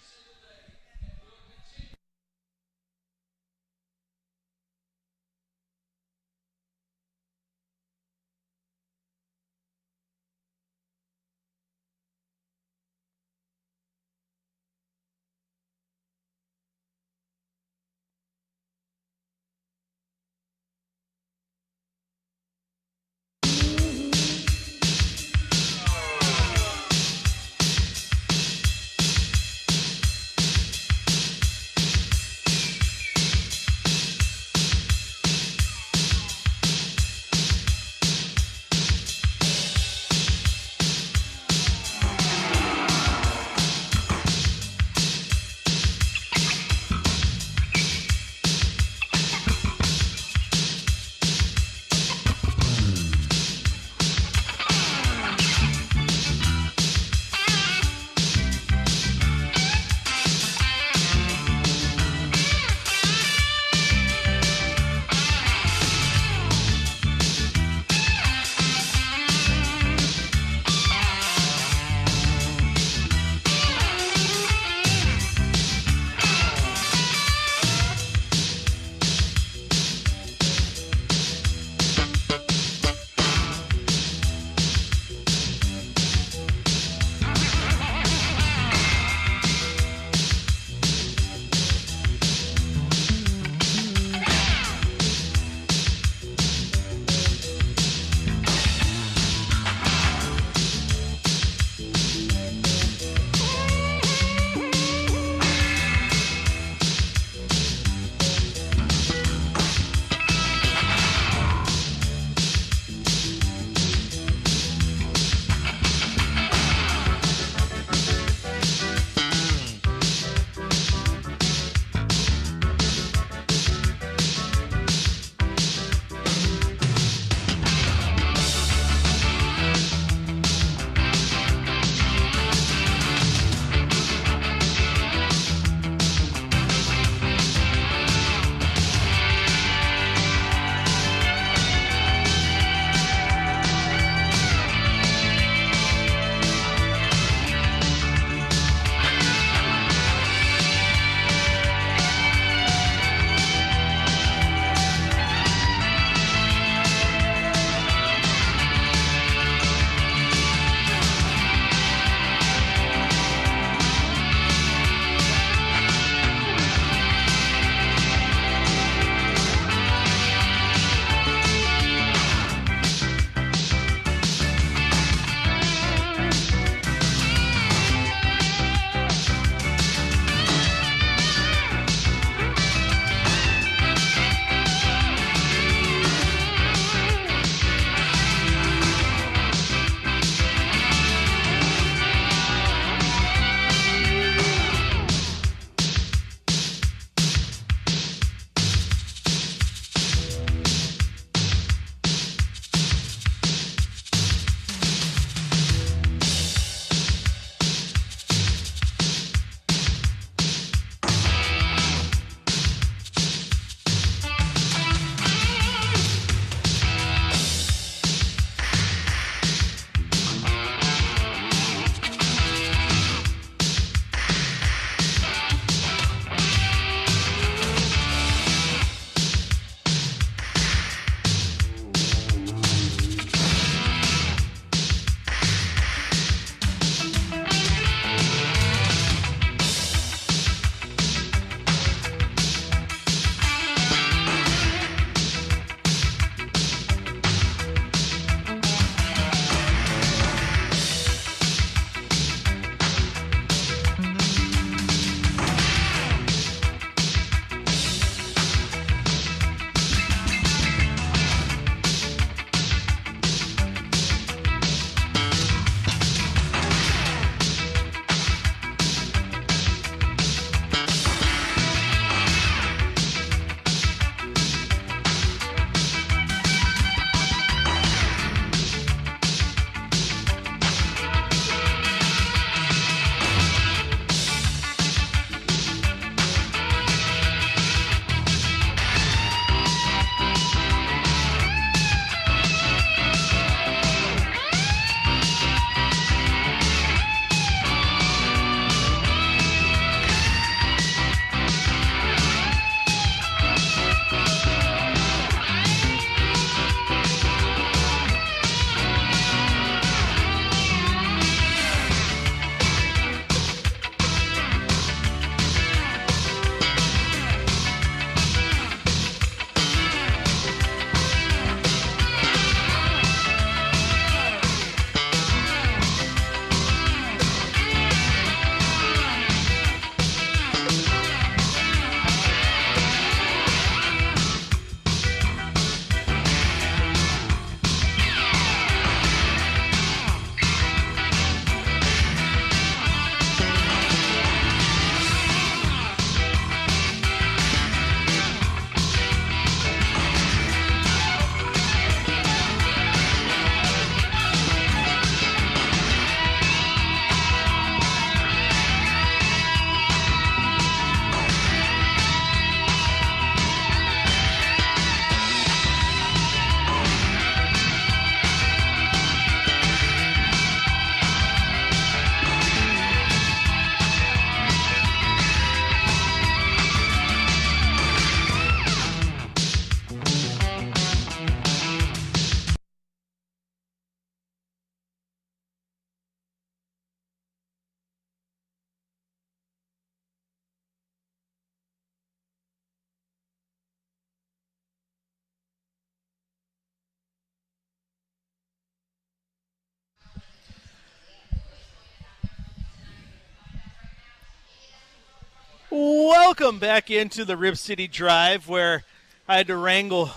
welcome back into the Rip City Drive, where I had to wrangle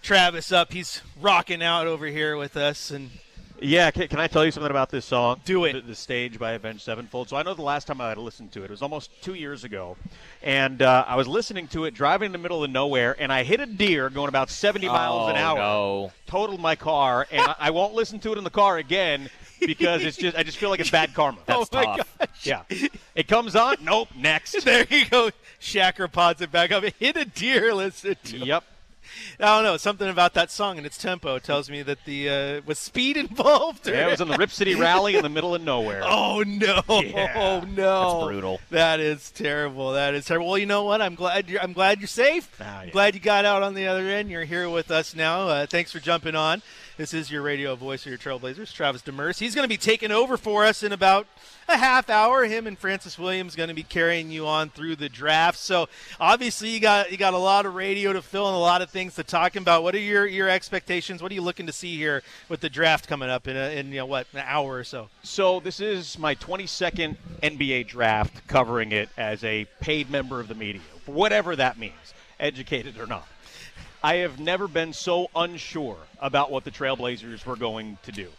Travis up. He's rocking out over here with us. And yeah, can I tell you something about this song? Do it. The Stage by Avenged Sevenfold. So I know the last time I had listened to it was almost 2 years ago. And I was listening to it, driving in the middle of nowhere, and I hit a deer going about 70 miles an hour. No. Totaled my car, and I won't listen to it in the car again because I just feel like it's bad karma. That's tough. Yeah. It comes on. Nope. Next. there you go. Shacker pods it back up. It hit a deer. Listen to it. Yep. I don't know. Something about that song and its tempo tells me that the was speed involved. Yeah, it was in the Rip City Rally in the middle of nowhere. Oh no! Yeah. Oh no! That's brutal. That is terrible. That is terrible. Well, you know what? I'm glad you're safe. Yeah. Glad you got out on the other end. You're here with us now. Thanks for jumping on. This is your radio voice of your Trailblazers, Travis Demers. He's going to be taking over for us in about a half hour. Him and Francis Williams going to be carrying you on through the draft. So obviously you got a lot of radio to fill and a lot of things to talk about. What are your expectations? What are you looking to see here with the draft coming up in an hour or so? So this is my 22nd NBA draft, covering it as a paid member of the media, for whatever that means, educated or not. I have never been so unsure about what the Trailblazers were going to do.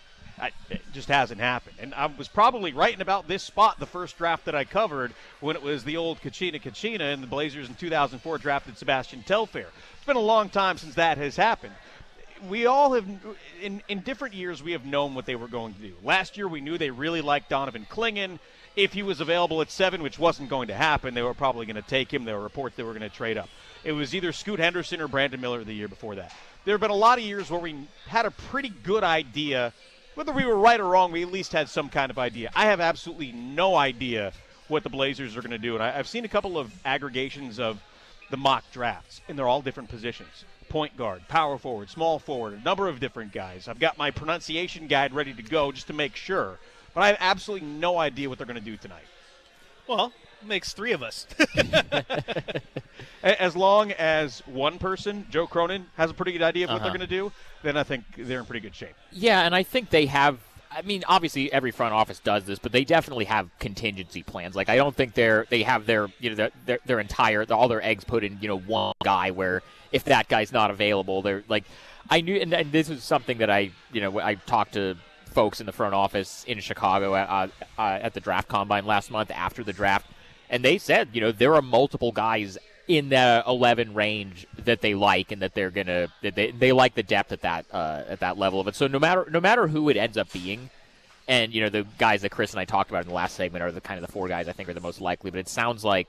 It just hasn't happened. And I was probably right in about this spot the first draft that I covered when it was the old Kachina, and the Blazers in 2004 drafted Sebastian Telfair. It's been a long time since that has happened. We all have, in different years, we have known what they were going to do. Last year, we knew they really liked Donovan Clingan. If he was available at 7, which wasn't going to happen, they were probably going to take him. There were reports they were going to trade up. It was either Scoot Henderson or Brandon Miller the year before that. There have been a lot of years where we had a pretty good idea. Whether we were right or wrong, we at least had some kind of idea. I have absolutely no idea what the Blazers are going to do. And I've seen a couple of aggregations of the mock drafts, and they're all different positions. Point guard, power forward, small forward, a number of different guys. I've got my pronunciation guide ready to go just to make sure. But I have absolutely no idea what they're going to do tonight. Well, it makes 3 of us. As long as one person, Joe Cronin, has a pretty good idea of what they're going to do, then I think they're in pretty good shape. Yeah, and I think they have. I mean, obviously every front office does this, but they definitely have contingency plans. Like I don't think they have their entire all their eggs put in one guy. Where if that guy's not available, they're like I knew, and this is something that I talked to folks in the front office in Chicago at the draft combine last month after the draft, and they said there are multiple guys in the 11 range that they like, and that they're gonna they like the depth at that level of it. So no matter who it ends up being, and the guys that Chris and I talked about in the last segment are the kind of the 4 guys I think are the most likely. But it sounds like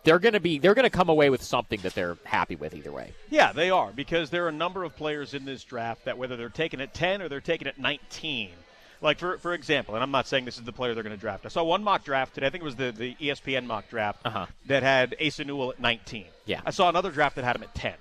they're gonna come away with something that they're happy with either way. Yeah, they are, because there are a number of players in this draft that whether they're taken at 10 or they're taken at 19. Like, for example, and I'm not saying this is the player they're going to draft. I saw one mock draft today. I think it was the ESPN mock draft that had Asa Newell at 19. Yeah. I saw another draft that had him at 10.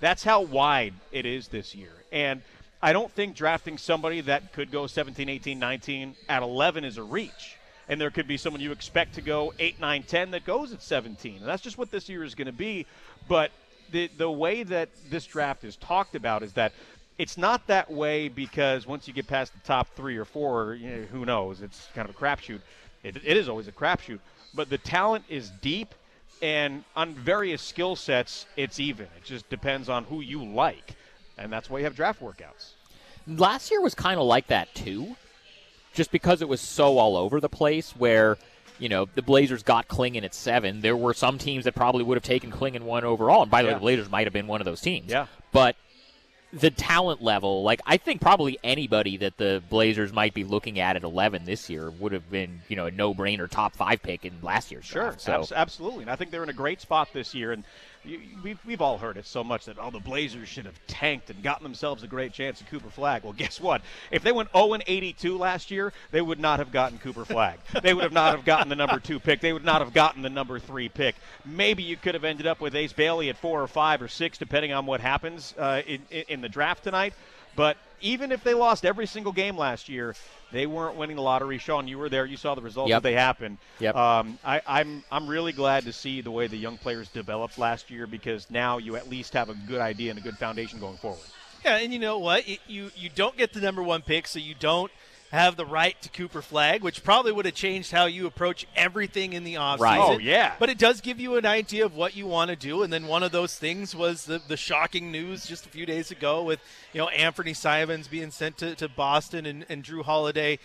That's how wide it is this year. And I don't think drafting somebody that could go 17, 18, 19 at 11 is a reach. And there could be someone you expect to go 8, 9, 10 that goes at 17. And that's just what this year is going to be. But the way that this draft is talked about is that it's not that way because once you get past the top 3 or 4, who knows? It's kind of a crapshoot. It is always a crapshoot. But the talent is deep, and on various skill sets, it's even. It just depends on who you like, and that's why you have draft workouts. Last year was kind of like that, too, just because it was so all over the place where, the Blazers got Clingan at 7. There were some teams that probably would have taken Clingan 1 overall, and by the way, the Blazers might have been one of those teams. Yeah. But the talent level, I think probably anybody that the Blazers might be looking at 11 this year would have been, a no-brainer top 5 pick in last year's draft. Sure, absolutely. And I think they're in a great spot this year. And we've all heard it so much that, the Blazers should have tanked and gotten themselves a great chance at Cooper Flagg. Well, guess what? If they went 0-82 last year, they would not have gotten Cooper Flagg. They would have not have gotten the number 2 pick. They would not have gotten the number 3 pick. Maybe you could have ended up with Ace Bailey at 4 or 5 or 6, depending on what happens in the draft tonight. But even if they lost every single game last year, they weren't winning the lottery. Sean, you were there. You saw the results that they happened. Yep. I'm really glad to see the way the young players developed last year, because now you at least have a good idea and a good foundation going forward. Yeah, and you know what? You don't get the number 1 pick, so you don't have the right to Cooper Flag, which probably would have changed how you approach everything in the offseason. Right. Oh, yeah. But it does give you an idea of what you want to do. And then one of those things was the shocking news just a few days ago with, Anthony Simons being sent to Boston and Drew Holiday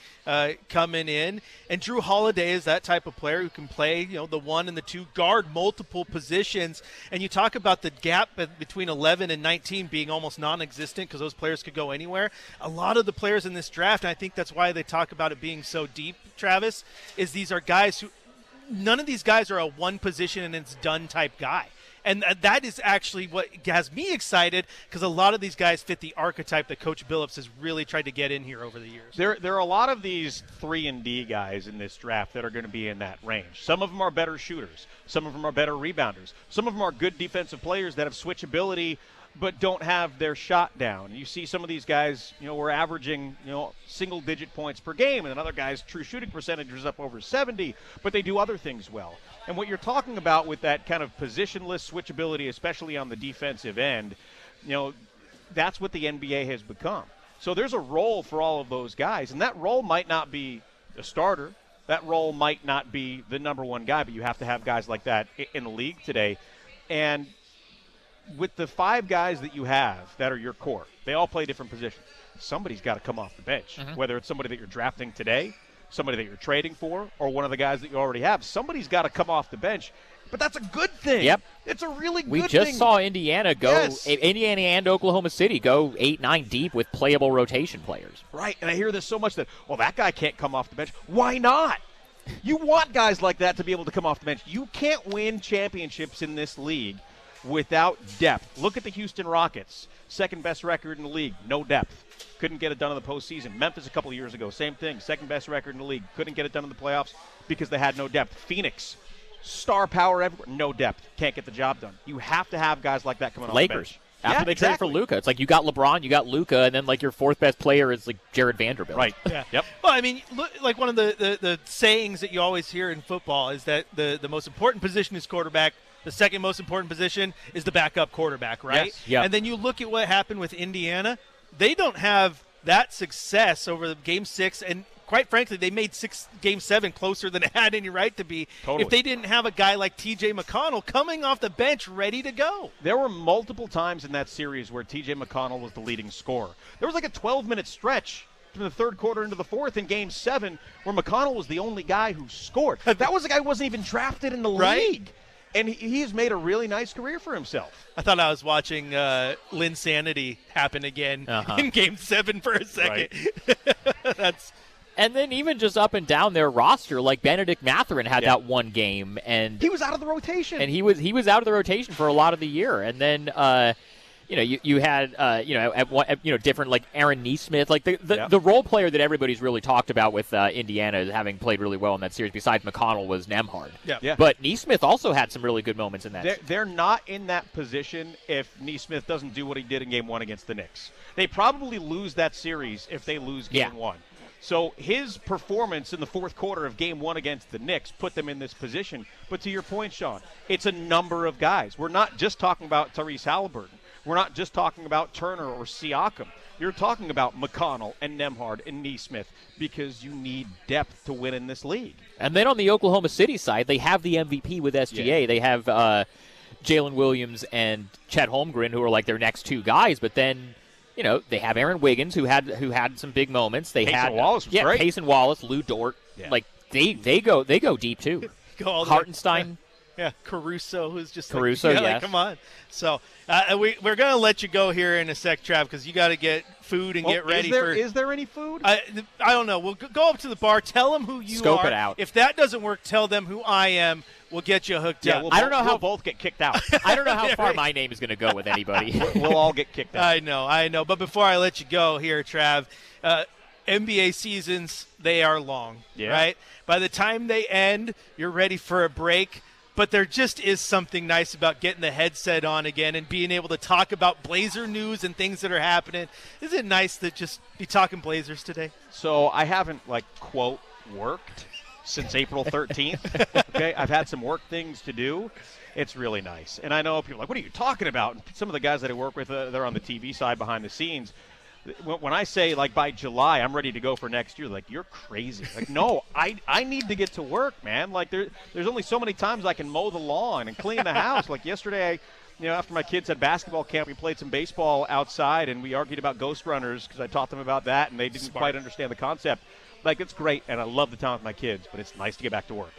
coming in. And Drew Holiday is that type of player who can play, the 1 and the 2, guard multiple positions. And you talk about the gap between 11 and 19 being almost non-existent because those players could go anywhere. A lot of the players in this draft, and I think that's why they talk about it being so deep, Travis, is these are guys who – none of these guys are a one position and it's done type guy. And that is actually what has me excited because a lot of these guys fit the archetype that Coach Billups has really tried to get in here over the years. There are a lot of these 3-and-D guys in this draft that are going to be in that range. Some of them are better shooters. Some of them are better rebounders. Some of them are good defensive players that have switchability but don't have their shot down. You see some of these guys, we're averaging, single-digit points per game, and another guy's true shooting percentage is up over 70, but they do other things well. And what you're talking about with that kind of positionless switchability, especially on the defensive end, that's what the NBA has become. So there's a role for all of those guys, and that role might not be a starter. That role might not be the number one guy, but you have to have guys like that in the league today. And with the 5 guys that you have that are your core, they all play different positions. Somebody's got to come off the bench, whether it's somebody that you're drafting today, somebody that you're trading for, or one of the guys that you already have. Somebody's got to come off the bench, but that's a good thing. Yep. It's a really good thing. We just saw Indiana Indiana and Oklahoma City go 8-9 deep with playable rotation players. Right, and I hear this so much that, that guy can't come off the bench. Why not? You want guys like that to be able to come off the bench. You can't win championships in this league without depth. Look at the Houston Rockets, second best record in the league, no depth. Couldn't get it done in the postseason. Memphis a couple of years ago, same thing, second best record in the league. Couldn't get it done in the playoffs because they had no depth. Phoenix, star power everywhere, no depth. Can't get the job done. You have to have guys like that coming off the bench. Lakers. After they traded for Luka, it's like you got LeBron, you got Luka, and then like your 4th best player is like Jared Vanderbilt. Right. Yeah. Yep. Well, I mean, like one of the sayings that you always hear in football is that the most important position is quarterback. The second most important position is the backup quarterback, right? Yes. Yep. And then you look at what happened with Indiana. They don't have that success over the Game 6, and quite frankly, they made Game 7 closer than it had any right to be Totally. if they didn't have a guy like T.J. McConnell coming off the bench ready to go. There were multiple times in that series where T.J. McConnell was the leading scorer. There was like a 12-minute stretch from the third quarter into the fourth in Game 7 where McConnell was the only guy who scored. That was a guy who wasn't even drafted in the league. And he's made a really nice career for himself. I thought I was watching Linsanity happen again in Game 7 for a second. Right. And then even just up and down their roster, like Benedict Mathurin had that one game, and he was out of the rotation. And he was out of the rotation for a lot of the year. And then you had different like Aaron Nesmith, like the role player that everybody's really talked about with Indiana having played really well in that series. Besides McConnell was Nembhard. Yeah. But Nesmith also had some really good moments in that. They're not in that position if Nesmith doesn't do what he did in Game 1 against the Knicks. They probably lose that series if they lose Game 1. So his performance in the fourth quarter of Game 1 against the Knicks put them in this position. But to your point, Sean, it's a number of guys. We're not just talking about Tyrese Halliburton. We're not just talking about Turner or Siakam. You're talking about McConnell and Nembhard and Nesmith because you need depth to win in this league. And then on the Oklahoma City side, they have the MVP with SGA. They have Jalen Williams and Chet Holmgren, who are like their next 2 guys. But then, they have Aaron Wiggins, who had some big moments. They had Wallace was great. Payson Wallace, Lou Dort. Yeah. Like they go deep too. Hartenstein. Yeah, Caruso, who's just Caruso, like, yes. come on. So we're going to let you go here in a sec, Trav, because you got to get food and get ready for. Is there any food? I don't know. We'll go up to the bar. Tell them who you Scope are. It out. If that doesn't work, tell them who I am. We'll get you hooked up. I don't know how we'll both get kicked out. I don't know how far my name is going to go with anybody. We'll all get kicked out. I know. But before I let you go here, Trav, NBA seasons, they are long, right? By the time they end, you're ready for a break. But there just is something nice about getting the headset on again and being able to talk about Blazer news and things that are happening. Isn't it nice to just be talking Blazers today? So I haven't, quote, worked since April 13th. Okay, I've had some work things to do. It's really nice. And I know people are like, what are you talking about? And some of the guys that I work with, they're on the TV side behind the scenes. when I say, like, by July, I'm ready to go for next year, like, you're crazy. Like, no, I need to get to work, man. Like, there's only so many times I can mow the lawn and clean the house. Like, yesterday, after my kids had basketball camp, we played some baseball outside, and we argued about ghost runners because I taught them about that, and they didn't quite understand the concept. Like, it's great, and I love the time with my kids, but it's nice to get back to work.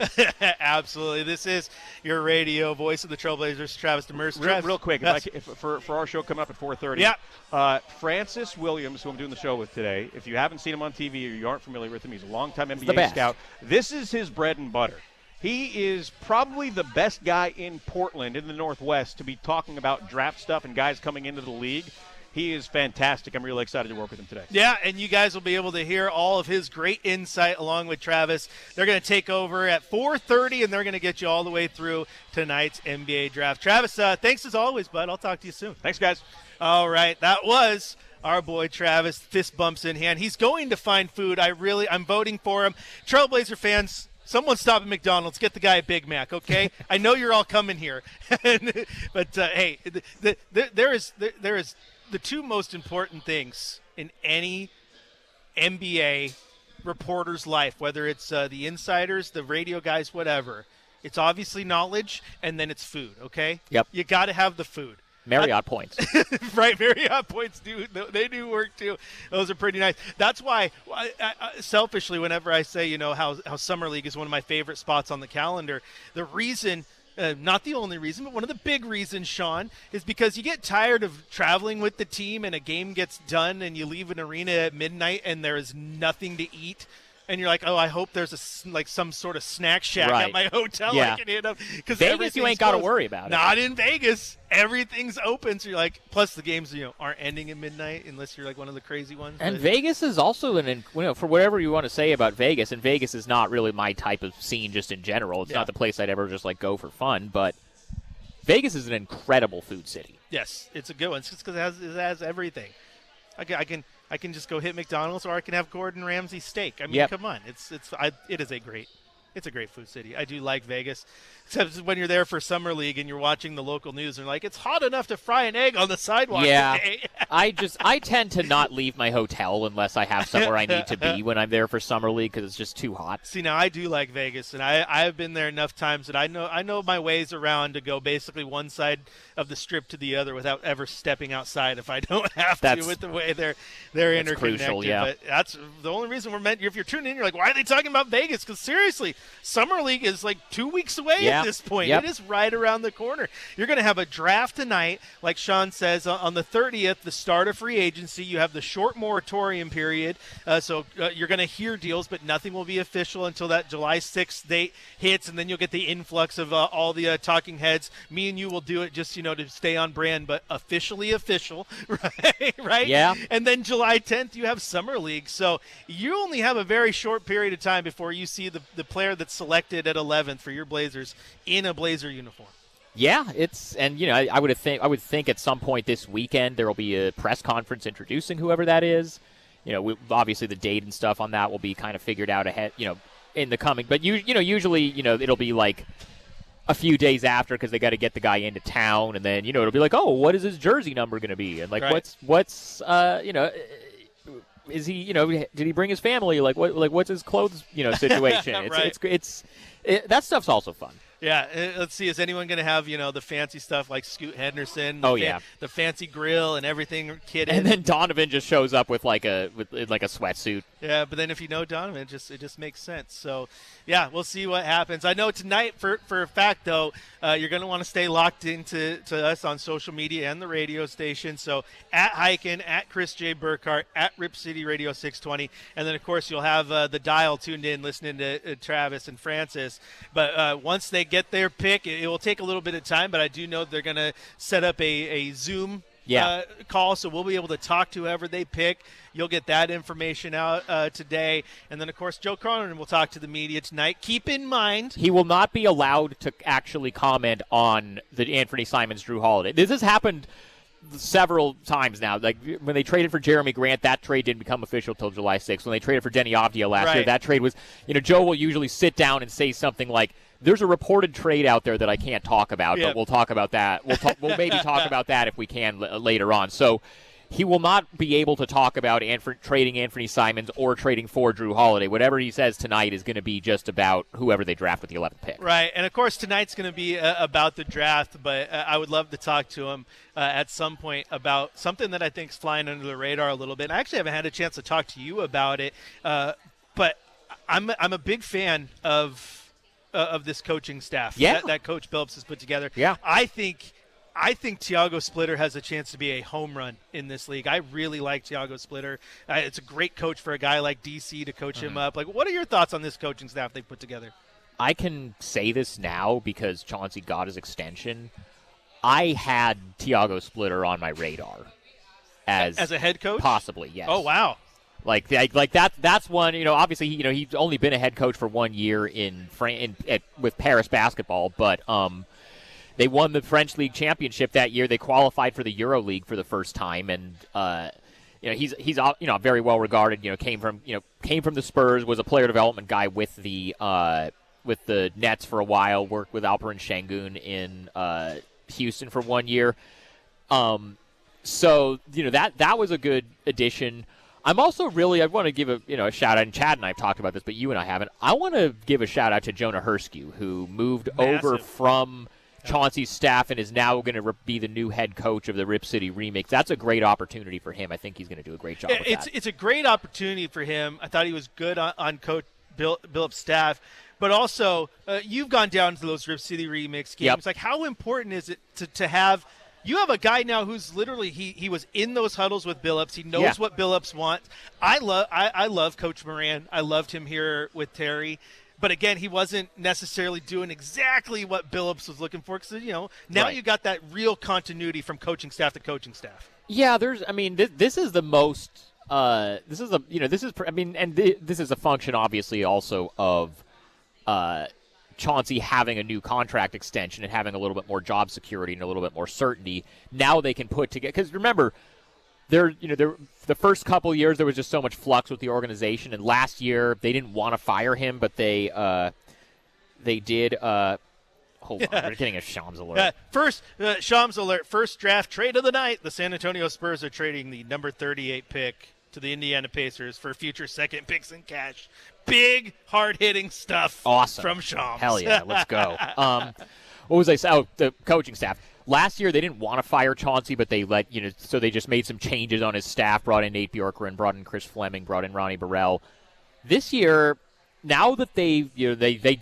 Absolutely. This is your radio voice of the Trailblazers, Travis Demers. Real quick, yes. for our show coming up at 4:30. Yeah. Francis Williams, who I'm doing the show with today, if you haven't seen him on TV or you aren't familiar with him, he's a longtime the NBA best. scout. This is his bread and butter. He is probably the best guy in Portland, in the Northwest, to be talking about draft stuff and guys coming into the league. He is fantastic. I'm really excited to work with him today. Yeah, and you guys will be able to hear all of his great insight along with Travis. They're going to take over at 4:30, and they're going to get you all the way through tonight's NBA draft. Travis, thanks as always, bud. I'll talk to you soon. Thanks, guys. All right, that was our boy Travis, fist bumps in hand. He's going to find food. I'm voting for him. Trailblazer fans, someone stop at McDonald's. Get the guy a Big Mac, okay? I know you're all coming here. But, hey, there is the two most important things in any NBA reporter's life, whether it's the insiders, the radio guys, whatever. It's obviously knowledge, and then it's food, okay? Yep. You got to have the food. Marriott points. Right, Marriott points they do work too. Those are pretty nice. That's why, selfishly, whenever I say, how Summer League is one of my favorite spots on the calendar, the reason, not the only reason, but one of the big reasons, Sean, is because you get tired of traveling with the team and a game gets done and you leave an arena at midnight and there is nothing to eat. And you're like, oh, I hope there's some sort of snack shack at my hotel I can hit up. Because Vegas, you ain't got to worry about it. Not in Vegas. Everything's open. So you're like, plus the games, aren't ending at midnight unless you're like one of the crazy ones. And Vegas is also for whatever you want to say about Vegas, and Vegas is not really my type of scene just in general. It's not the place I'd ever just like go for fun, but Vegas is an incredible food city. Yes, it's a good one. It's just because it has everything. I can just go hit McDonald's, or I can have Gordon Ramsay steak. I mean, come on, it is a great food city. I do like Vegas, except when you're there for Summer League and you're watching the local news and like, it's hot enough to fry an egg on the sidewalk today. I tend to not leave my hotel unless I have somewhere I need to be when I'm there for Summer League because it's just too hot. See, now I do like Vegas, and I've been there enough times that I know my ways around to go basically one side of the strip to the other without ever stepping outside if I don't have to with the way they're interconnected. Crucial, yeah. But that's the only reason if you're tuning in, you're like, why are they talking about Vegas? Because seriously, Summer League is like 2 weeks away at this point. It is right around the corner. You're going to have a draft tonight, like Sean says, on the 30th, the start of free agency. You have the short moratorium period, so you're going to hear deals, but nothing will be official until that July 6th date hits, and then you'll get the influx of all the talking heads. Me and you will do it just, to stay on brand, but officially official, right? Yeah. And then July 10th, you have Summer League. So you only have a very short period of time before you see the player that's selected at 11th for your Blazers in a Blazer uniform. Yeah, I would think at some point this weekend there will be a press conference introducing whoever that is. Obviously the date and stuff on that will be kind of figured out ahead, in the coming. But usually, it'll be like a few days after because they got to get the guy into town, and then it'll be like, oh, what is his jersey number going to be, and like what's is he did he bring his family, like what's his clothes situation. It's that stuff's also fun. Yeah, let's see. Is anyone going to have, the fancy stuff like Scoot Henderson? The fancy grill and everything kitted. And then Donovan just shows up with like a sweatsuit. Yeah, but then if you know Donovan, it just makes sense. So, yeah, we'll see what happens. I know tonight, for a fact, though, you're going to want to stay locked into us on social media and the radio station. So, at Heiken, at Chris J. Burkhard, at Rip City Radio 620. And then, of course, you'll have the dial tuned in listening to Travis and Francis. But once they get their pick, it will take a little bit of time, but I do know they're going to set up a Zoom call, so we'll be able to talk to whoever they pick. You'll get that information out today. And then, of course, Joe Cronin will talk to the media tonight. Keep in mind, he will not be allowed to actually comment on the Anthony Simons Drew Holiday. This has happened several times now. Like when they traded for Jeremy Grant, that trade didn't become official till July 6th. When they traded for Denny Avdia last year, that trade was, Joe will usually sit down and say something like, there's a reported trade out there that I can't talk about, but we'll talk about that. We'll maybe talk about that if we can later on. So he will not be able to talk about trading Anthony Simons or trading for Drew Holiday. Whatever he says tonight is going to be just about whoever they draft with the 11th pick. Right, and of course tonight's going to be about the draft, but I would love to talk to him at some point about something that I think is flying under the radar a little bit. And I actually haven't had a chance to talk to you about it, but I'm a big fan of this coaching staff that Coach Billups has put together. Yeah. I think Tiago Splitter has a chance to be a home run in this league. I really like Tiago Splitter. It's a great coach for a guy like DC to coach him up. Like, what are your thoughts on this coaching staff they've put together? I can say this now because Chauncey got his extension. I had Tiago Splitter on my radar as a head coach, possibly. Yes. Oh wow. Like that. That's one. Obviously, he's only been a head coach for 1 year with Paris basketball, but they won the French League championship that year. They qualified for the Euro League for the first time, and he's very well regarded. Came from the Spurs, was a player development guy with the Nets for a while. Worked with Alperen Şengün in Houston for 1 year. So that was a good addition. I'm also I want to give a shout out, and Chad and I have talked about this, but you and I haven't. I want to give a shout out to Jonah Hurskew, who moved over from Chauncey's staff and is now going to be the new head coach of the Rip City Remix. That's a great opportunity for him. I think he's going to do a great job with that. It's a great opportunity for him. I thought he was good on Coach Billups' staff. But also, you've gone down to those Rip City Remix games. Yep. Like, how important is it to have – you have a guy now who's literally he was in those huddles with Billups. He knows what Billups wants. I love Coach Moran. I loved him here with Terry. But again, he wasn't necessarily doing exactly what Billups was looking for because now you got that real continuity from coaching staff to coaching staff. Yeah, this is the most this is a function obviously also of Chauncey having a new contract extension and having a little bit more job security and a little bit more certainty. Now they can put together, because remember, the first couple years there was just so much flux with the organization, and last year they didn't want to fire him, but they did. Hold on, we're getting a Shams alert. First Shams alert. First draft trade of the night. The San Antonio Spurs are trading the number 38 pick to the Indiana Pacers for future second picks and cash. Big, hard-hitting stuff. Awesome. From Shams. Hell yeah, let's go. What was I saying? Oh, the coaching staff. Last year they didn't want to fire Chauncey, but they so they just made some changes on his staff, brought in Nate Bjorkgren, brought in Chris Fleming, brought in Ronnie Burrell. This year, now that they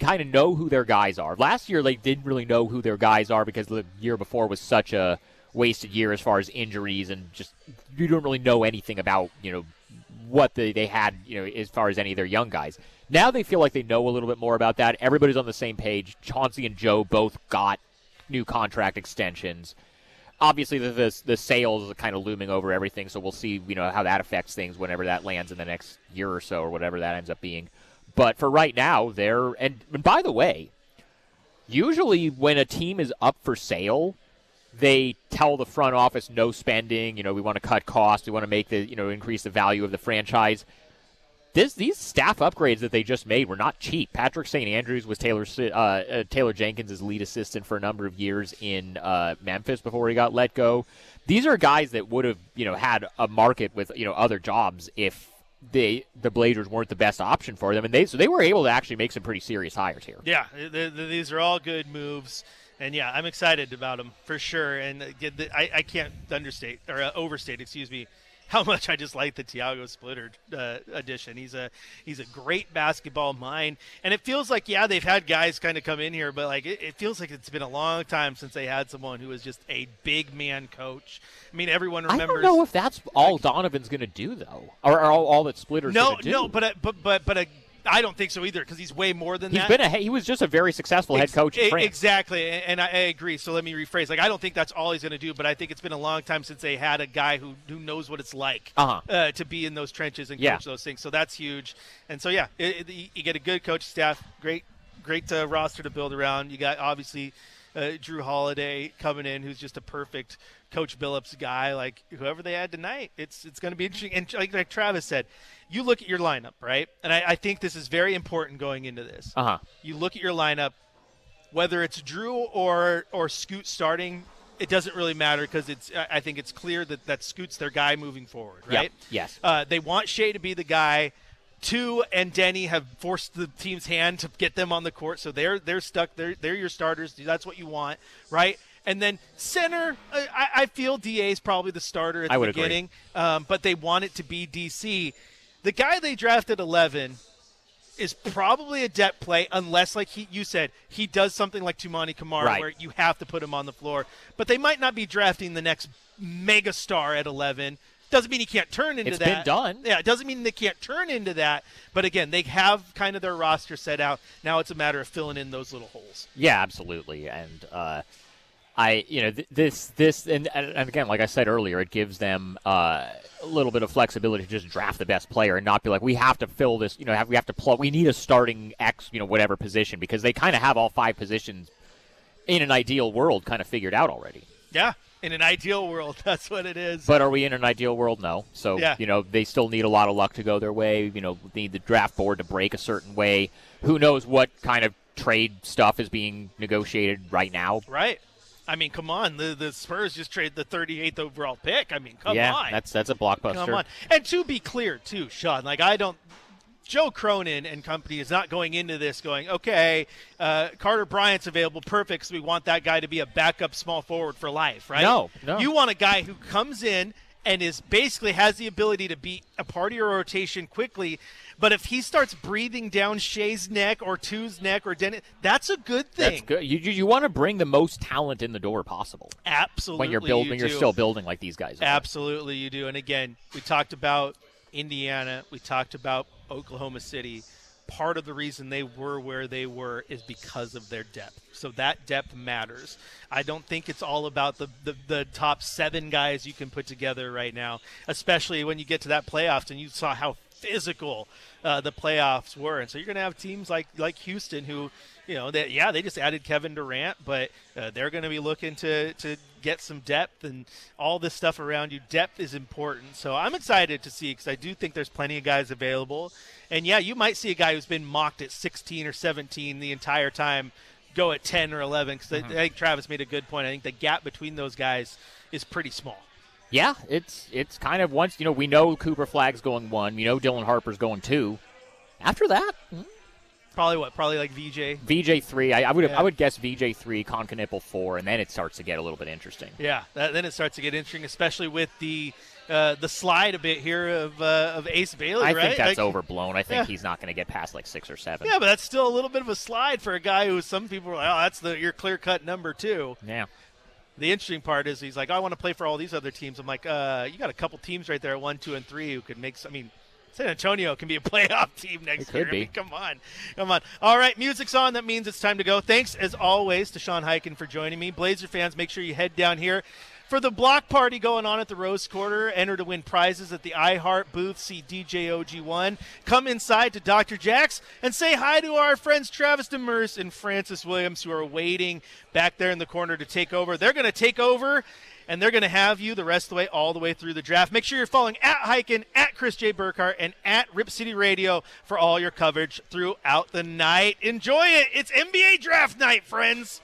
kind of know who their guys are. Last year they didn't really know who their guys are because the year before was such a wasted year as far as injuries, and just you don't really know anything about what they had as far as any of their young guys. Now they feel like they know a little bit more about that. Everybody's on the same page. Chauncey and Joe both got new contract extensions. Obviously the sales are kind of looming over everything, so we'll see how that affects things whenever that lands in the next year or so, or whatever that ends up being. But for right now, and by the way, usually when a team is up for sale, they tell the front office no spending. We want to cut costs. We want to make increase the value of the franchise. These staff upgrades that they just made were not cheap. Patrick St. Andrews was Taylor Jenkins' lead assistant for a number of years in Memphis before he got let go. These are guys that would have had a market with other jobs if the Blazers weren't the best option for them, and they were able to actually make some pretty serious hires here. Yeah, these are all good moves. And, yeah, I'm excited about them for sure. And I can't overstate, how much I just like the Tiago Splitter addition. He's a great basketball mind. And it feels like, they've had guys kind of come in here, but, it feels like it's been a long time since they had someone who was just a big man coach. I mean, everyone remembers. I don't know if that's all Donovan's going to do, though, or all that Splitter's going to do. No, but I don't think so either, because he's way more than that. He was just a very successful head coach in France. Exactly, and I agree. So let me rephrase. I don't think that's all he's going to do, but I think it's been a long time since they had a guy who knows what it's like to be in those trenches and coach those things. So that's huge. And so, you get a good coach staff, great roster to build around. You got, obviously, Drew Holiday coming in, who's just a perfect Coach Billups guy. Like whoever they had tonight, it's going to be interesting. And like Travis said, you look at your lineup, right? And I think this is very important going into this. You look at your lineup, whether it's Drew or Scoot starting it doesn't really matter because I think it's clear that Scoot's their guy moving forward, right? Yes. They want Shea to be the guy. 2 and Denny have forced the team's hand to get them on the court, so they're stuck. They're your starters. That's what you want, right? And then center, I feel DA is probably the starter at the beginning, but they want it to be DC. The guy they drafted 11 is probably a depth play unless, like you said, he does something like Tumani Kamara where you have to put him on the floor. But they might not be drafting the next mega star at 11. Doesn't mean he can't turn into that. It's been done. Yeah, it doesn't mean they can't turn into that. But again, they have kind of their roster set out. Now it's a matter of filling in those little holes. Yeah, absolutely. And this and again, like I said earlier, it gives them a little bit of flexibility to just draft the best player and not be like, we have to fill this, we have to plug, we need a starting X, whatever position, because they kind of have all 5 positions in an ideal world kind of figured out already. Yeah. In an ideal world, that's what it is. But are we in an ideal world? No. So, they still need a lot of luck to go their way. Need the draft board to break a certain way. Who knows what kind of trade stuff is being negotiated right now. Right. I mean, come on. The Spurs just traded the 38th overall pick. I mean, come on. Yeah, that's a blockbuster. Come on. And to be clear, too, Sean, Joe Cronin and company is not going into this going, okay, Carter Bryant's available, perfect, so we want that guy to be a backup small forward for life, right? No. You want a guy who comes in and is basically has the ability to be a part of your rotation quickly, but if he starts breathing down Shea's neck or Two's neck or Dennis, that's a good thing. That's good. You want to bring the most talent in the door possible. Absolutely. When you're still building like these guys are. Absolutely, you do. And again, we talked about Indiana, we talked about Oklahoma City. Part of the reason they were where they were is because of their depth. So that depth matters. I don't think it's all about the top 7 guys you can put together right now, especially when you get to that playoffs and you saw how physical the playoffs were. And so you're going to have teams like Houston who, they just added Kevin Durant, but they're going to be looking to get some depth and all this stuff around you. Depth is important. So I'm excited to see because I do think there's plenty of guys available. And, you might see a guy who's been mocked at 16 or 17 the entire time go at 10 or 11 because I think Travis made a good point. I think the gap between those guys is pretty small. Yeah, it's kind of once, we know Cooper Flagg's going 1. Dylan Harper's going 2. After that, Probably like VJ. VJ 3. I would guess VJ 3, Concanipple 4, and then it starts to get a little bit interesting. Yeah, then it starts to get interesting, especially with the slide a bit here of Ace Bailey. I right? think that's overblown. I think he's not going to get past like 6 or 7. Yeah, but that's still a little bit of a slide for a guy who some people are like, oh, that's your clear cut number 2. Yeah. The interesting part is he's like, I want to play for all these other teams. I'm like, you got a couple teams right there, 1, 2, and 3, who could make. San Antonio can be a playoff team next year. Could be. Come on. All right, music's on. That means it's time to go. Thanks, as always, to Sean Hyken for joining me. Blazer fans, make sure you head down here for the block party going on at the Rose Quarter. Enter to win prizes at the iHeart booth. See DJ OG1. Come inside to Dr. Jack's and say hi to our friends Travis Demers and Francis Williams, who are waiting back there in the corner to take over. They're going to take over, and they're going to have you the rest of the way, all the way through the draft. Make sure you're following at Hyken, at Chris J. Burkhard, and at Rip City Radio for all your coverage throughout the night. Enjoy it. It's NBA draft night, friends.